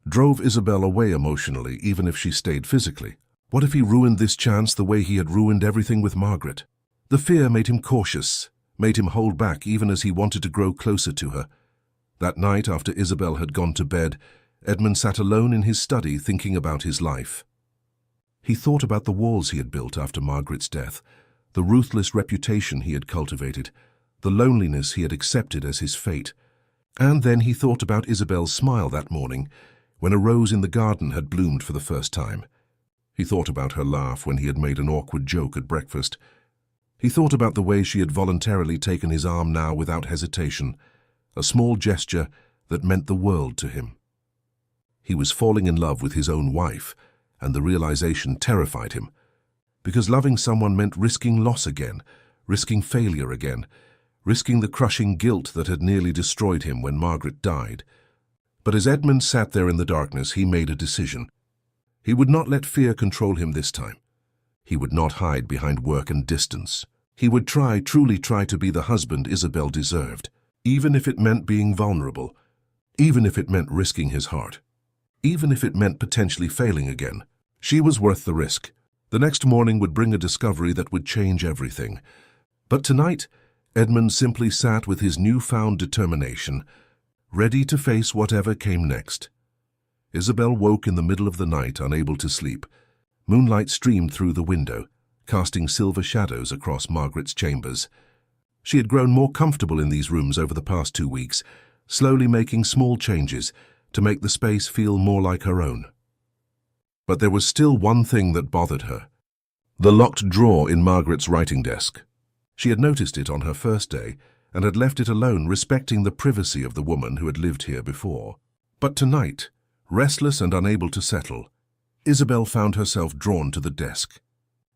drove Isabel away emotionally even if she stayed physically? What if he ruined this chance the way he had ruined everything with Margaret? The fear made him cautious, made him hold back even as he wanted to grow closer to her. That night, after Isabel had gone to bed, Edmund sat alone in his study thinking about his life. He thought about the walls he had built after Margaret's death, the ruthless reputation he had cultivated, the loneliness he had accepted as his fate. And then he thought about Isabel's smile that morning, when a rose in the garden had bloomed for the first time. He thought about her laugh when he had made an awkward joke at breakfast. He thought about the way she had voluntarily taken his arm now without hesitation, a small gesture that meant the world to him. He was falling in love with his own wife, and the realization terrified him, because loving someone meant risking loss again, risking failure again, risking the crushing guilt that had nearly destroyed him when Margaret died. But as Edmund sat there in the darkness, he made a decision. He would not let fear control him this time. He would not hide behind work and distance. He would truly try to be the husband Isabel deserved, even if it meant being vulnerable, even if it meant risking his heart, even if it meant potentially failing again. She was worth the risk. The next morning would bring a discovery that would change everything. But tonight, Edmund simply sat with his newfound determination, ready to face whatever came next. Isabel woke in the middle of the night, unable to sleep. Moonlight streamed through the window, casting silver shadows across Margaret's chambers. She had grown more comfortable in these rooms over the past 2 weeks, slowly making small changes to make the space feel more like her own. But there was still one thing that bothered her: the locked drawer in Margaret's writing desk. She had noticed it on her first day and had left it alone, respecting the privacy of the woman who had lived here before. But tonight, restless and unable to settle, Isabel found herself drawn to the desk.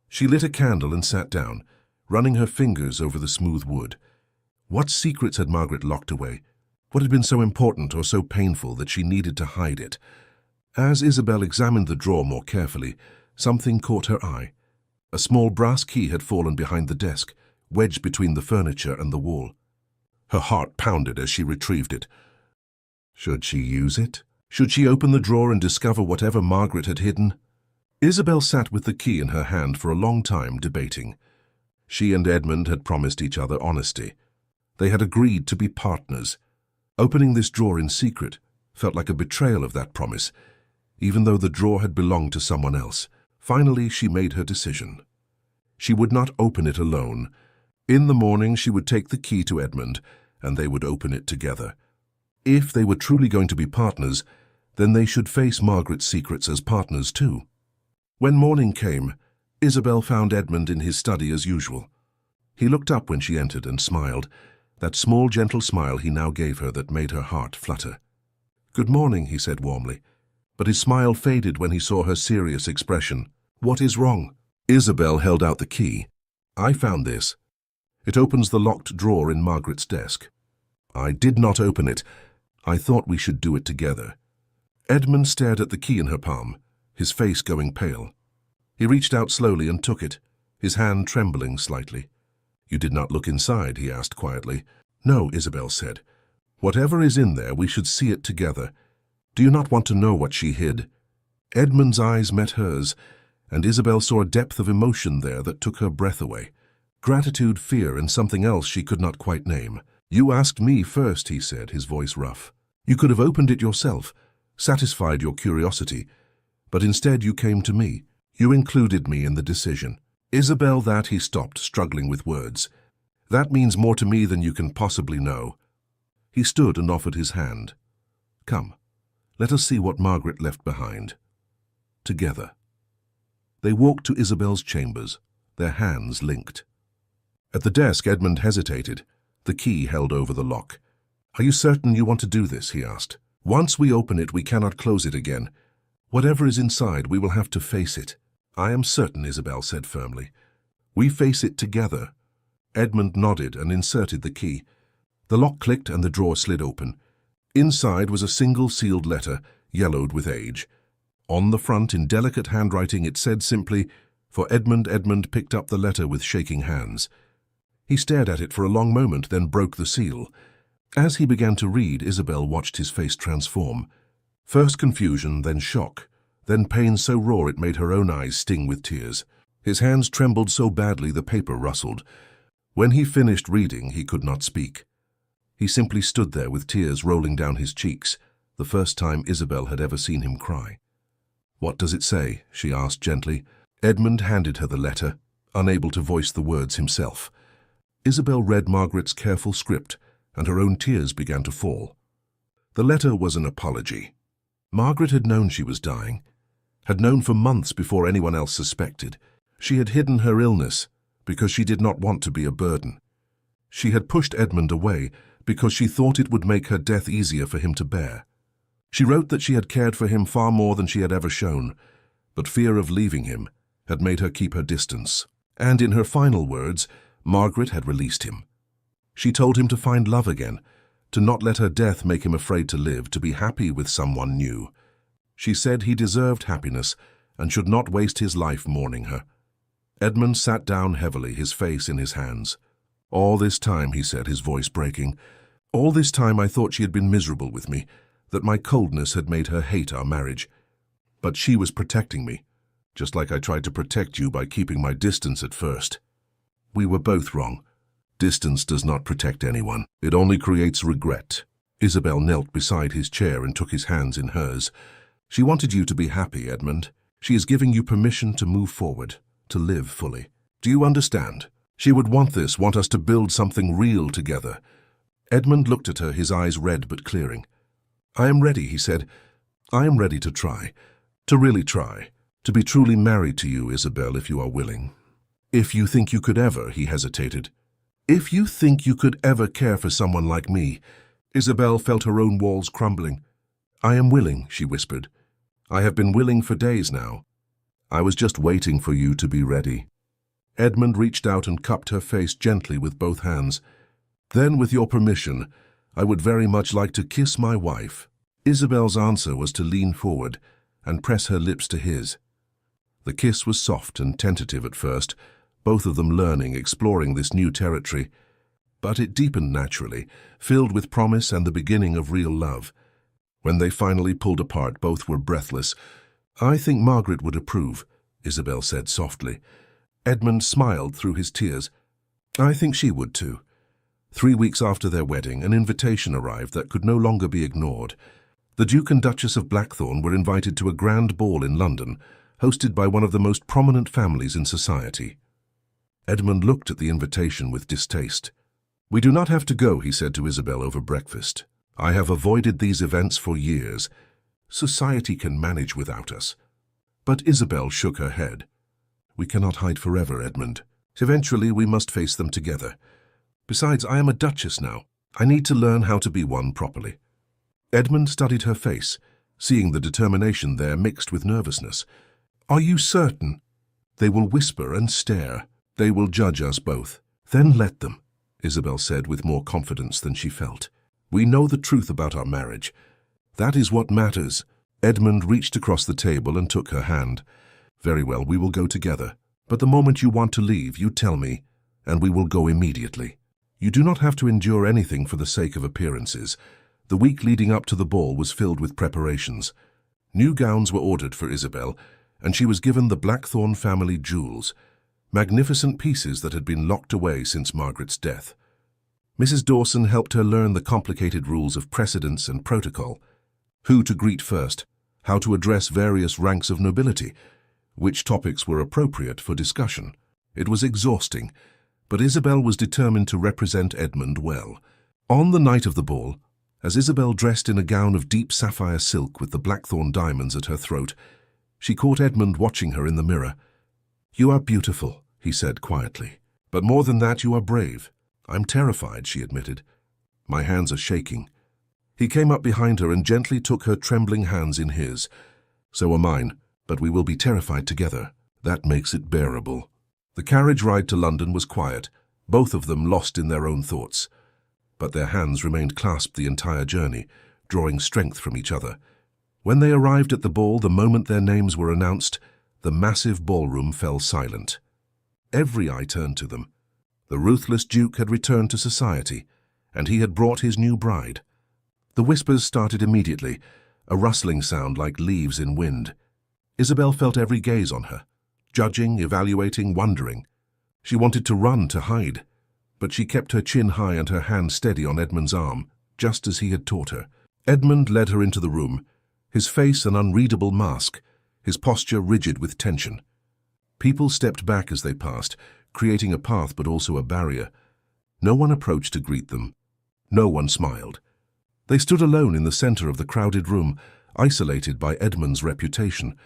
She lit a candle and sat down, running her fingers over the smooth wood. What secrets had Margaret locked away? What had been so important or so painful that she needed to hide it? As Isabel examined the drawer more carefully, something caught her eye. A small brass key had fallen behind the desk, wedged between the furniture and the wall. Her heart pounded as she retrieved it. Should she use it? Should she open the drawer and discover whatever Margaret had hidden? Isabel sat with the key in her hand for a long time, debating. She and Edmund had promised each other honesty. They had agreed to be partners. Opening this drawer in secret felt like a betrayal of that promise, even though the drawer had belonged to someone else. Finally, she made her decision. She would not open it alone. In the morning, she would take the key to Edmund, and they would open it together. If they were truly going to be partners, then they should face Margaret's secrets as partners too. When morning came, Isabel found Edmund in his study as usual. He looked up when she entered and smiled, that small, gentle smile he now gave her that made her heart flutter. "Good morning," he said warmly, but his smile faded when he saw her serious expression. "What is wrong?" Isabel held out the key. "I found this. It opens the locked drawer in Margaret's desk." "I did not open it. I thought we should do it together." Edmund stared at the key in her palm, his face going pale. He reached out slowly and took it, his hand trembling slightly. "You did not look inside?" he asked quietly. "No," Isabel said. "Whatever is in there, we should see it together. Do you not want to know what she hid?" Edmund's eyes met hers, and Isabel saw a depth of emotion there that took her breath away. Gratitude, fear, and something else she could not quite name. "You asked me first," he said, his voice rough. "You could have opened it yourself, satisfied your curiosity, but instead you came to me. You included me in the decision." "Isabel, that," he stopped, struggling with words. "That means more to me than you can possibly know." He stood and offered his hand. "Come, let us see what Margaret left behind. Together." They walked to Isabel's chambers, their hands linked. At the desk, Edmund hesitated, the key held over the lock. "Are you certain you want to do this?" he asked. "Once we open it, we cannot close it again. Whatever is inside, we will have to face it. I am certain, Isabel said firmly. We face it together. Edmund nodded and inserted the key. The lock clicked and the drawer slid open. Inside was a single sealed letter, yellowed with age. On the front, in delicate handwriting, it said simply, "For Edmund." Edmund picked up the letter with shaking hands. He stared at it for a long moment, then broke the seal. As he began to read, Isabel watched his face transform. First confusion, then shock, then pain so raw it made her own eyes sting with tears. His hands trembled so badly the paper rustled. When he finished reading, he could not speak. He simply stood there with tears rolling down his cheeks, the first time Isabel had ever seen him cry. "What does it say?" she asked gently. Edmund handed her the letter, unable to voice the words himself. Isabel read Margaret's careful script, and her own tears began to fall. The letter was an apology. Margaret had known she was dying, had known for months before anyone else suspected. She had hidden her illness because she did not want to be a burden. She had pushed Edmund away because she thought it would make her death easier for him to bear. She wrote that she had cared for him far more than she had ever shown, but fear of leaving him had made her keep her distance. And in her final words, Margaret had released him. She told him to find love again, to not let her death make him afraid to live, to be happy with someone new. She said he deserved happiness and should not waste his life mourning her. Edmund sat down heavily, his face in his hands. "All this time," he said, his voice breaking, "all this time I thought she had been miserable with me, that my coldness had made her hate our marriage. But she was protecting me, just like I tried to protect you by keeping my distance at first. We were both wrong. Distance does not protect anyone. It only creates regret." Isabel knelt beside his chair and took his hands in hers. "She wanted you to be happy, Edmund. She is giving you permission to move forward, to live fully. Do you understand? She would want this, want us to build something real together." Edmund looked at her, his eyes red but clearing. "I am ready," he said. "I am ready to try, to really try, to be truly married to you, Isabel, if you are willing." "If you think you could ever," he hesitated. "If you think you could ever care for someone like me." Isabel felt her own walls crumbling. "I am willing," she whispered. "I have been willing for days now. I was just waiting for you to be ready." Edmund reached out and cupped her face gently with both hands. "Then, with your permission, I would very much like to kiss my wife." Isabel's answer was to lean forward and press her lips to his. The kiss was soft and tentative at first, both of them learning, exploring this new territory. But it deepened naturally, filled with promise and the beginning of real love. When they finally pulled apart, both were breathless. "I think Margaret would approve," Isabel said softly. Edmund smiled through his tears. "I think she would too." 3 weeks after their wedding, an invitation arrived that could no longer be ignored. The Duke and Duchess of Blackthorn were invited to a grand ball in London, hosted by one of the most prominent families in society. Edmund looked at the invitation with distaste. "We do not have to go," he said to Isabel over breakfast. "I have avoided these events for years. Society can manage without us." But Isabel shook her head. "We cannot hide forever, Edmund. Eventually we must face them together. Besides, I am a duchess now. I need to learn how to be one properly." Edmund studied her face, seeing the determination there mixed with nervousness. "Are you certain?" "They will whisper and stare. They will judge us both." "Then let them," Isabel said with more confidence than she felt. "We know the truth about our marriage. That is what matters." Edmund reached across the table and took her hand. "Very well, we will go together. But the moment you want to leave, you tell me, and we will go immediately. You do not have to endure anything for the sake of appearances." The week leading up to the ball was filled with preparations. New gowns were ordered for Isabel, and she was given the Blackthorn family jewels, magnificent pieces that had been locked away since Margaret's death. Mrs. Dawson helped her learn the complicated rules of precedence and protocol, who to greet first, how to address various ranks of nobility, which topics were appropriate for discussion. It was exhausting, but Isabel was determined to represent Edmund well. On the night of the ball, as Isabel dressed in a gown of deep sapphire silk with the Blackthorn diamonds at her throat, she caught Edmund watching her in the mirror. "You are beautiful," he said quietly. "But more than that, you are brave." "I'm terrified," she admitted. "My hands are shaking." He came up behind her and gently took her trembling hands in his. So are mine, but we will be terrified together. That makes it bearable. The carriage ride to London was quiet, both of them lost in their own thoughts. But their hands remained clasped the entire journey, drawing strength from each other. When they arrived at the ball, the moment their names were announced, the massive ballroom fell silent. Every eye turned to them. The ruthless Duke had returned to society, and he had brought his new bride. The whispers started immediately, a rustling sound like leaves in wind. Isabel felt every gaze on her, judging, evaluating, wondering. She wanted to run, to hide, but she kept her chin high and her hand steady on Edmund's arm, just as he had taught her. Edmund led her into the room, his face an unreadable mask, his posture rigid with tension. People stepped back as they passed, creating a path but also a barrier. No one approached to greet them. No one smiled. They stood alone in the center of the crowded room, isolated by Edmund's reputation.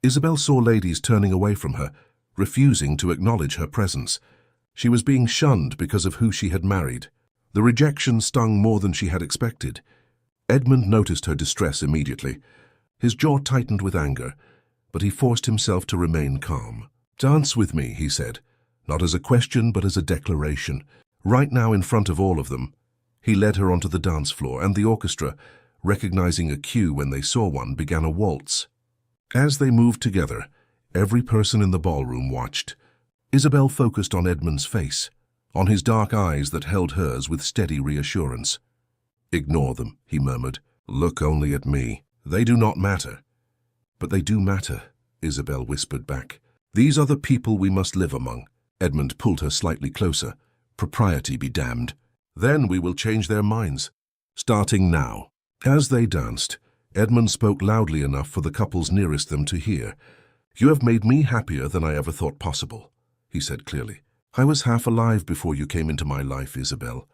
Isabel saw ladies turning away from her, refusing to acknowledge her presence. She was being shunned because of who she had married. The rejection stung more than she had expected. Edmund noticed her distress immediately. His jaw tightened with anger, but he forced himself to remain calm. "Dance with me," he said, not as a question but as a declaration. Right now in front of all of them. He led her onto the dance floor, and the orchestra, recognizing a cue when they saw one, began a waltz. As they moved together, every person in the ballroom watched. Isabel focused on Edmund's face, on his dark eyes that held hers with steady reassurance. "Ignore them," he murmured. "Look only at me. They do not matter." "But they do matter," Isabel whispered back. "These are the people we must live among." Edmund pulled her slightly closer. "Propriety be damned. Then we will change their minds. Starting now." As they danced, Edmund spoke loudly enough for the couples nearest them to hear. "You have made me happier than I ever thought possible," he said clearly. "I was half alive before you came into my life, Isabel."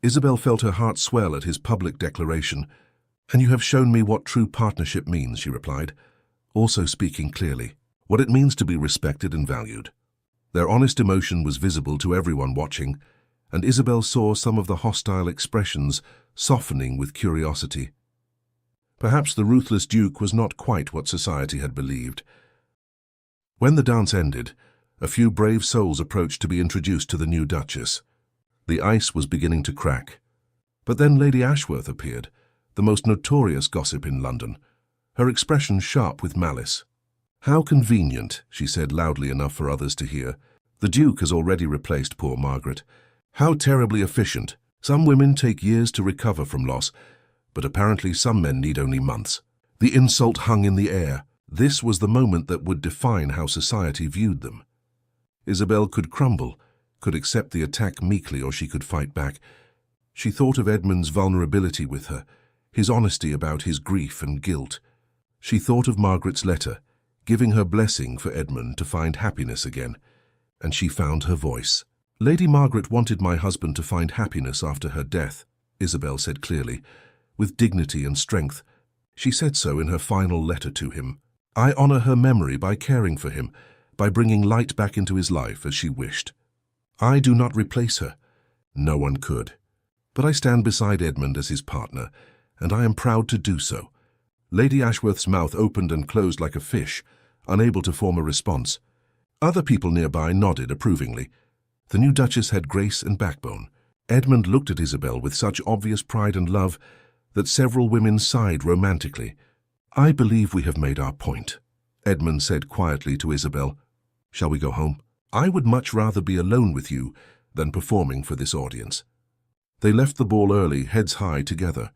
Isabel felt her heart swell at his public declaration. "And you have shown me what true partnership means," she replied, also speaking clearly, "what it means to be respected and valued." Their honest emotion was visible to everyone watching, and Isabel saw some of the hostile expressions softening with curiosity. Perhaps the ruthless Duke was not quite what society had believed. When the dance ended, a few brave souls approached to be introduced to the new Duchess. The ice was beginning to crack. But then Lady Ashworth appeared, the most notorious gossip in London, her expression sharp with malice. "How convenient," she said loudly enough for others to hear. "The Duke has already replaced poor Margaret. How terribly efficient. Some women take years to recover from loss, but apparently some men need only months." The insult hung in the air. This was the moment that would define how society viewed them. Isabel could crumble, could accept the attack meekly, or she could fight back. She thought of Edmund's vulnerability with her, his honesty about his grief and guilt. She thought of Margaret's letter, giving her blessing for Edmund to find happiness again, and she found her voice. "Lady Margaret wanted my husband to find happiness after her death," Isabel said clearly, with dignity and strength. She said so in her final letter to him. "I honor her memory by caring for him, by bringing light back into his life as she wished. I do not replace her. No one could. But I stand beside Edmund as his partner, and I am proud to do so." Lady Ashworth's mouth opened and closed like a fish, unable to form a response. Other people nearby nodded approvingly. The new Duchess had grace and backbone. Edmund looked at Isabel with such obvious pride and love that several women sighed romantically. "I believe we have made our point," Edmund said quietly to Isabel. "Shall we go home? I would much rather be alone with you than performing for this audience." They left the ball early, heads high, together.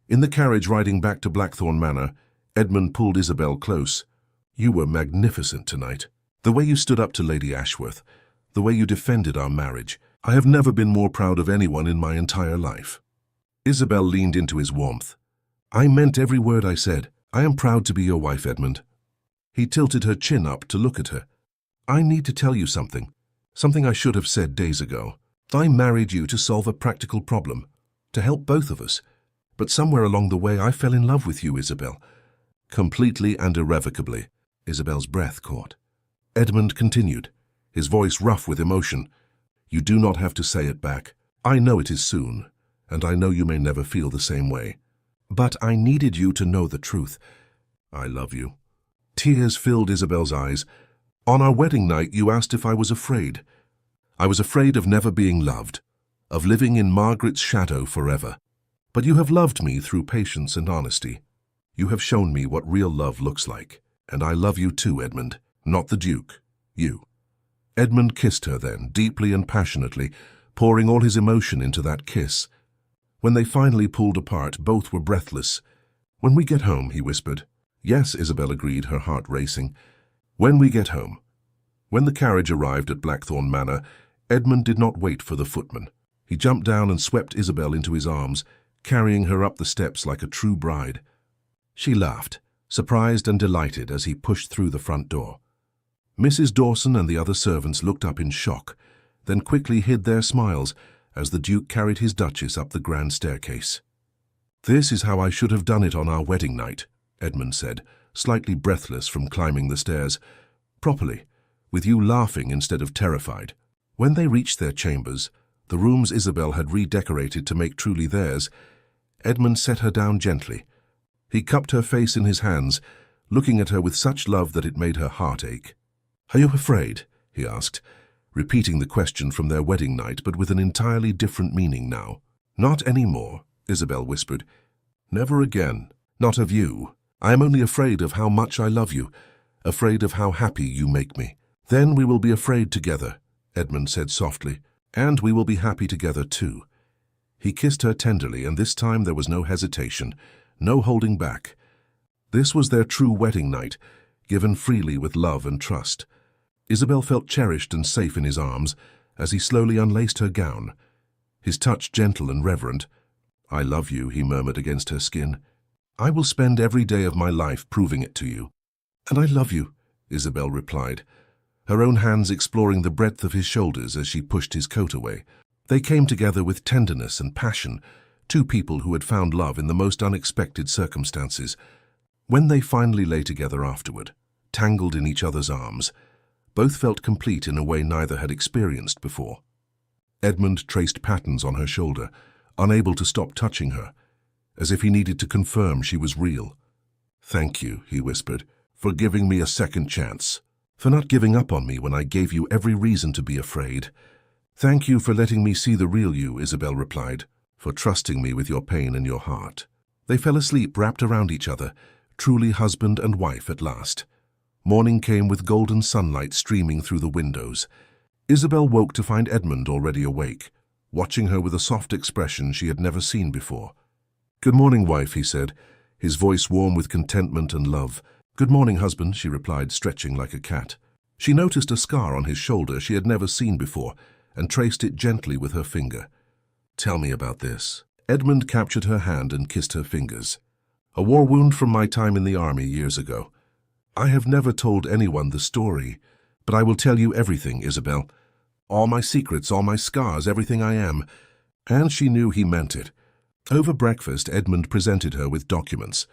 In the carriage riding back to Blackthorn Manor, Edmund pulled Isabel close. "You were magnificent tonight. The way you stood up to Lady Ashworth, the way you defended our marriage. I have never been more proud of anyone in my entire life." Isabel leaned into his warmth. "I meant every word I said. I am proud to be your wife, Edmund." He tilted her chin up to look at her. "I need to tell you something I should have said days ago. I married you to solve a practical problem, to help both of us. But somewhere along the way I fell in love with you, Isabel." "Completely and irrevocably." Isabel's breath caught. Edmund continued, his voice rough with emotion. "You do not have to say it back. I know it is soon, and I know you may never feel the same way. But I needed you to know the truth. I love you. Tears filled Isabel's eyes. On our wedding night, you asked if I was afraid. I was afraid of never being loved, of living in Margaret's shadow forever. But you have loved me through patience and honesty. You have shown me what real love looks like. And I love you too, Edmund, not the Duke, you. Edmund kissed her then, deeply and passionately, pouring all his emotion into that kiss. When they finally pulled apart, both were breathless. When we get home, he whispered. Yes, Isabel agreed, her heart racing. When we get home. When the carriage arrived at Blackthorn Manor, Edmund did not wait for the footman. He jumped down and swept Isabel into his arms, carrying her up the steps like a true bride. She laughed, surprised and delighted as he pushed through the front door. Mrs. Dawson and the other servants looked up in shock, then quickly hid their smiles as the Duke carried his Duchess up the grand staircase. This is how I should have done it on our wedding night, Edmund said, slightly breathless from climbing the stairs. Properly, with you laughing instead of terrified. When they reached their chambers, the rooms Isabel had redecorated to make truly theirs, Edmund set her down gently. He cupped her face in his hands, looking at her with such love that it made her heart ache. Are you afraid? He asked, repeating the question from their wedding night, but with an entirely different meaning now. Not any more, Isabel whispered. Never again. Not of you. I am only afraid of how much I love you, afraid of how happy you make me. Then we will be afraid together, Edmund said softly, and we will be happy together too. He kissed her tenderly, and this time there was no hesitation, no holding back. This was their true wedding night, given freely with love and trust. Isabel felt cherished and safe in his arms as he slowly unlaced her gown, his touch gentle and reverent. I love you, he murmured against her skin. I will spend every day of my life proving it to you. And I love you, Isabel replied, her own hands exploring the breadth of his shoulders as she pushed his coat away. They came together with tenderness and passion, two people who had found love in the most unexpected circumstances. When they finally lay together afterward, tangled in each other's arms, both felt complete in a way neither had experienced before. Edmund traced patterns on her shoulder, unable to stop touching her, as if he needed to confirm she was real. Thank you, he whispered, for giving me a second chance, for not giving up on me when I gave you every reason to be afraid. Thank you for letting me see the real you, Isabel replied, for trusting me with your pain and your heart. They fell asleep wrapped around each other, truly husband and wife at last. Morning came with golden sunlight streaming through the windows. Isabel woke to find Edmund already awake, watching her with a soft expression she had never seen before. Good morning, wife, he said, his voice warm with contentment and love. Good morning, husband, she replied, stretching like a cat. She noticed a scar on his shoulder she had never seen before and traced it gently with her finger. Tell me about this. Edmund captured her hand and kissed her fingers. A war wound from my time in the army years ago. I have never told anyone the story, but I will tell you everything, Isabel. All my secrets, all my scars, everything I am. And she knew he meant it. Over breakfast, Edmund presented her with documents.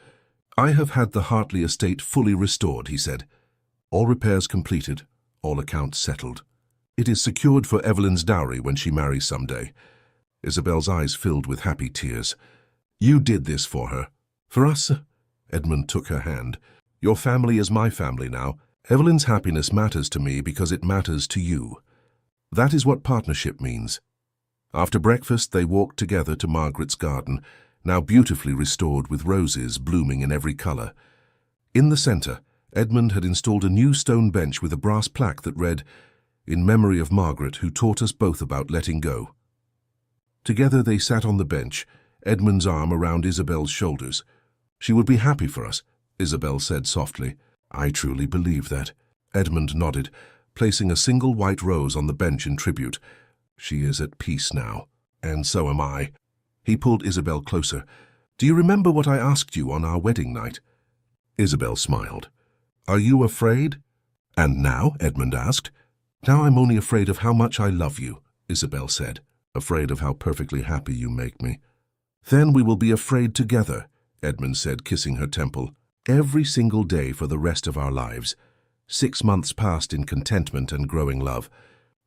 I have had the Hartley estate fully restored, he said. All repairs completed, all accounts settled. It is secured for Evelyn's dowry when she marries someday. Isabel's eyes filled with happy tears. You did this for her. For us? Edmund took her hand. Your family is my family now. Evelyn's happiness matters to me because it matters to you. That is what partnership means. After breakfast, they walked together to Margaret's garden, now beautifully restored with roses blooming in every color. In the center, Edmund had installed a new stone bench with a brass plaque that read, "In memory of Margaret, who taught us both about letting go." Together they sat on the bench, Edmund's arm around Isabel's shoulders. She would be happy for us, Isabel said softly. I truly believe that. Edmund nodded, placing a single white rose on the bench in tribute. She is at peace now, and so am I. He pulled Isabel closer. Do you remember what I asked you on our wedding night? Isabel smiled. Are you afraid? And now? Edmund asked. Now I'm only afraid of how much I love you, Isabel said, afraid of how perfectly happy you make me. Then we will be afraid together, Edmund said, kissing her temple. Every single day for the rest of our lives. 6 months passed in contentment and growing love.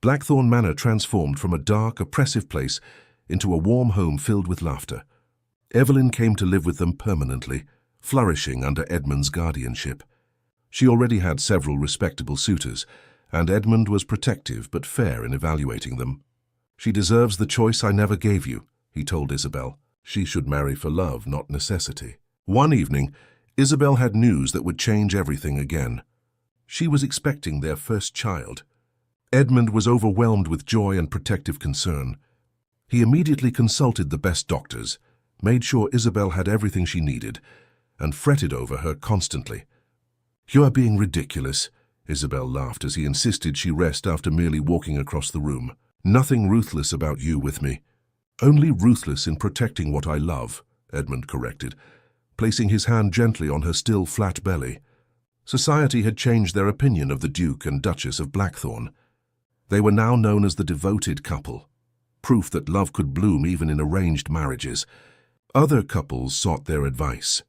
Blackthorn Manor transformed from a dark, oppressive place into a warm home filled with laughter. Evelyn came to live with them permanently, flourishing under Edmund's guardianship. She already had several respectable suitors, and Edmund was protective but fair in evaluating them. "She deserves the choice I never gave you," he told Isabel. She should marry for love, not necessity. One evening, Isabel had news that would change everything again. She was expecting their first child. Edmund was overwhelmed with joy and protective concern. He immediately consulted the best doctors, made sure Isabel had everything she needed, and fretted over her constantly. "You are being ridiculous," Isabel laughed as he insisted she rest after merely walking across the room. "Nothing ruthless about you with me. Only ruthless in protecting what I love," Edmund corrected, placing his hand gently on her still flat belly. Society had changed their opinion of the Duke and Duchess of Blackthorn. They were now known as the devoted couple, proof that love could bloom even in arranged marriages. Other couples sought their advice.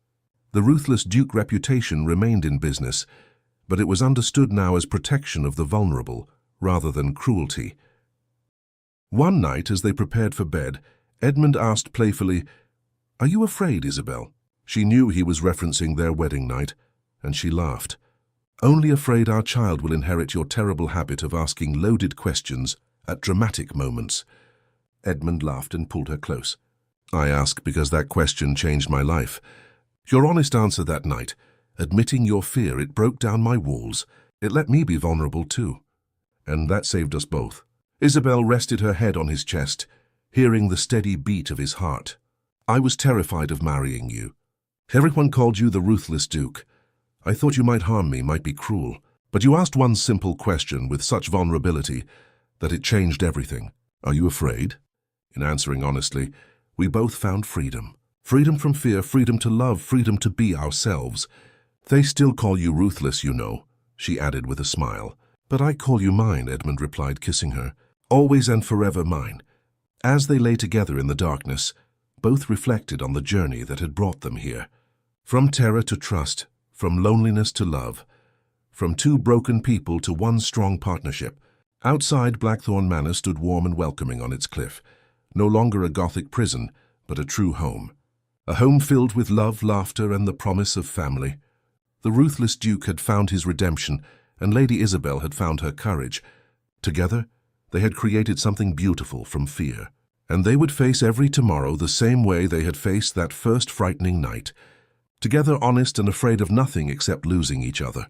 The ruthless Duke reputation remained in business, but it was understood now as protection of the vulnerable rather than cruelty. One night, as they prepared for bed, Edmund asked playfully, "Are you afraid, Isabel?" She knew he was referencing their wedding night, and she laughed. "Only afraid our child will inherit your terrible habit of asking loaded questions at dramatic moments." Edmund laughed and pulled her close. "I ask because that question changed my life. Your honest answer that night, admitting your fear, it broke down my walls. It let me be vulnerable too. And that saved us both." Isabel rested her head on his chest, hearing the steady beat of his heart. "I was terrified of marrying you. Everyone called you the ruthless Duke. I thought you might harm me, might be cruel. But you asked one simple question with such vulnerability that it changed everything. Are you afraid?" In answering honestly, we both found freedom. Freedom from fear, freedom to love, freedom to be ourselves. "They still call you ruthless, you know," she added with a smile. "But I call you mine," Edmund replied, kissing her. "Always and forever mine." As they lay together in the darkness, both reflected on the journey that had brought them here. From terror to trust, from loneliness to love, from two broken people to one strong partnership. Outside, Blackthorn Manor stood warm and welcoming on its cliff, no longer a Gothic prison, but a true home. A home filled with love, laughter, and the promise of family. The ruthless Duke had found his redemption, and Lady Isabel had found her courage. Together, they had created something beautiful from fear. And they would face every tomorrow the same way they had faced that first frightening night. Together, honest and afraid of nothing except losing each other.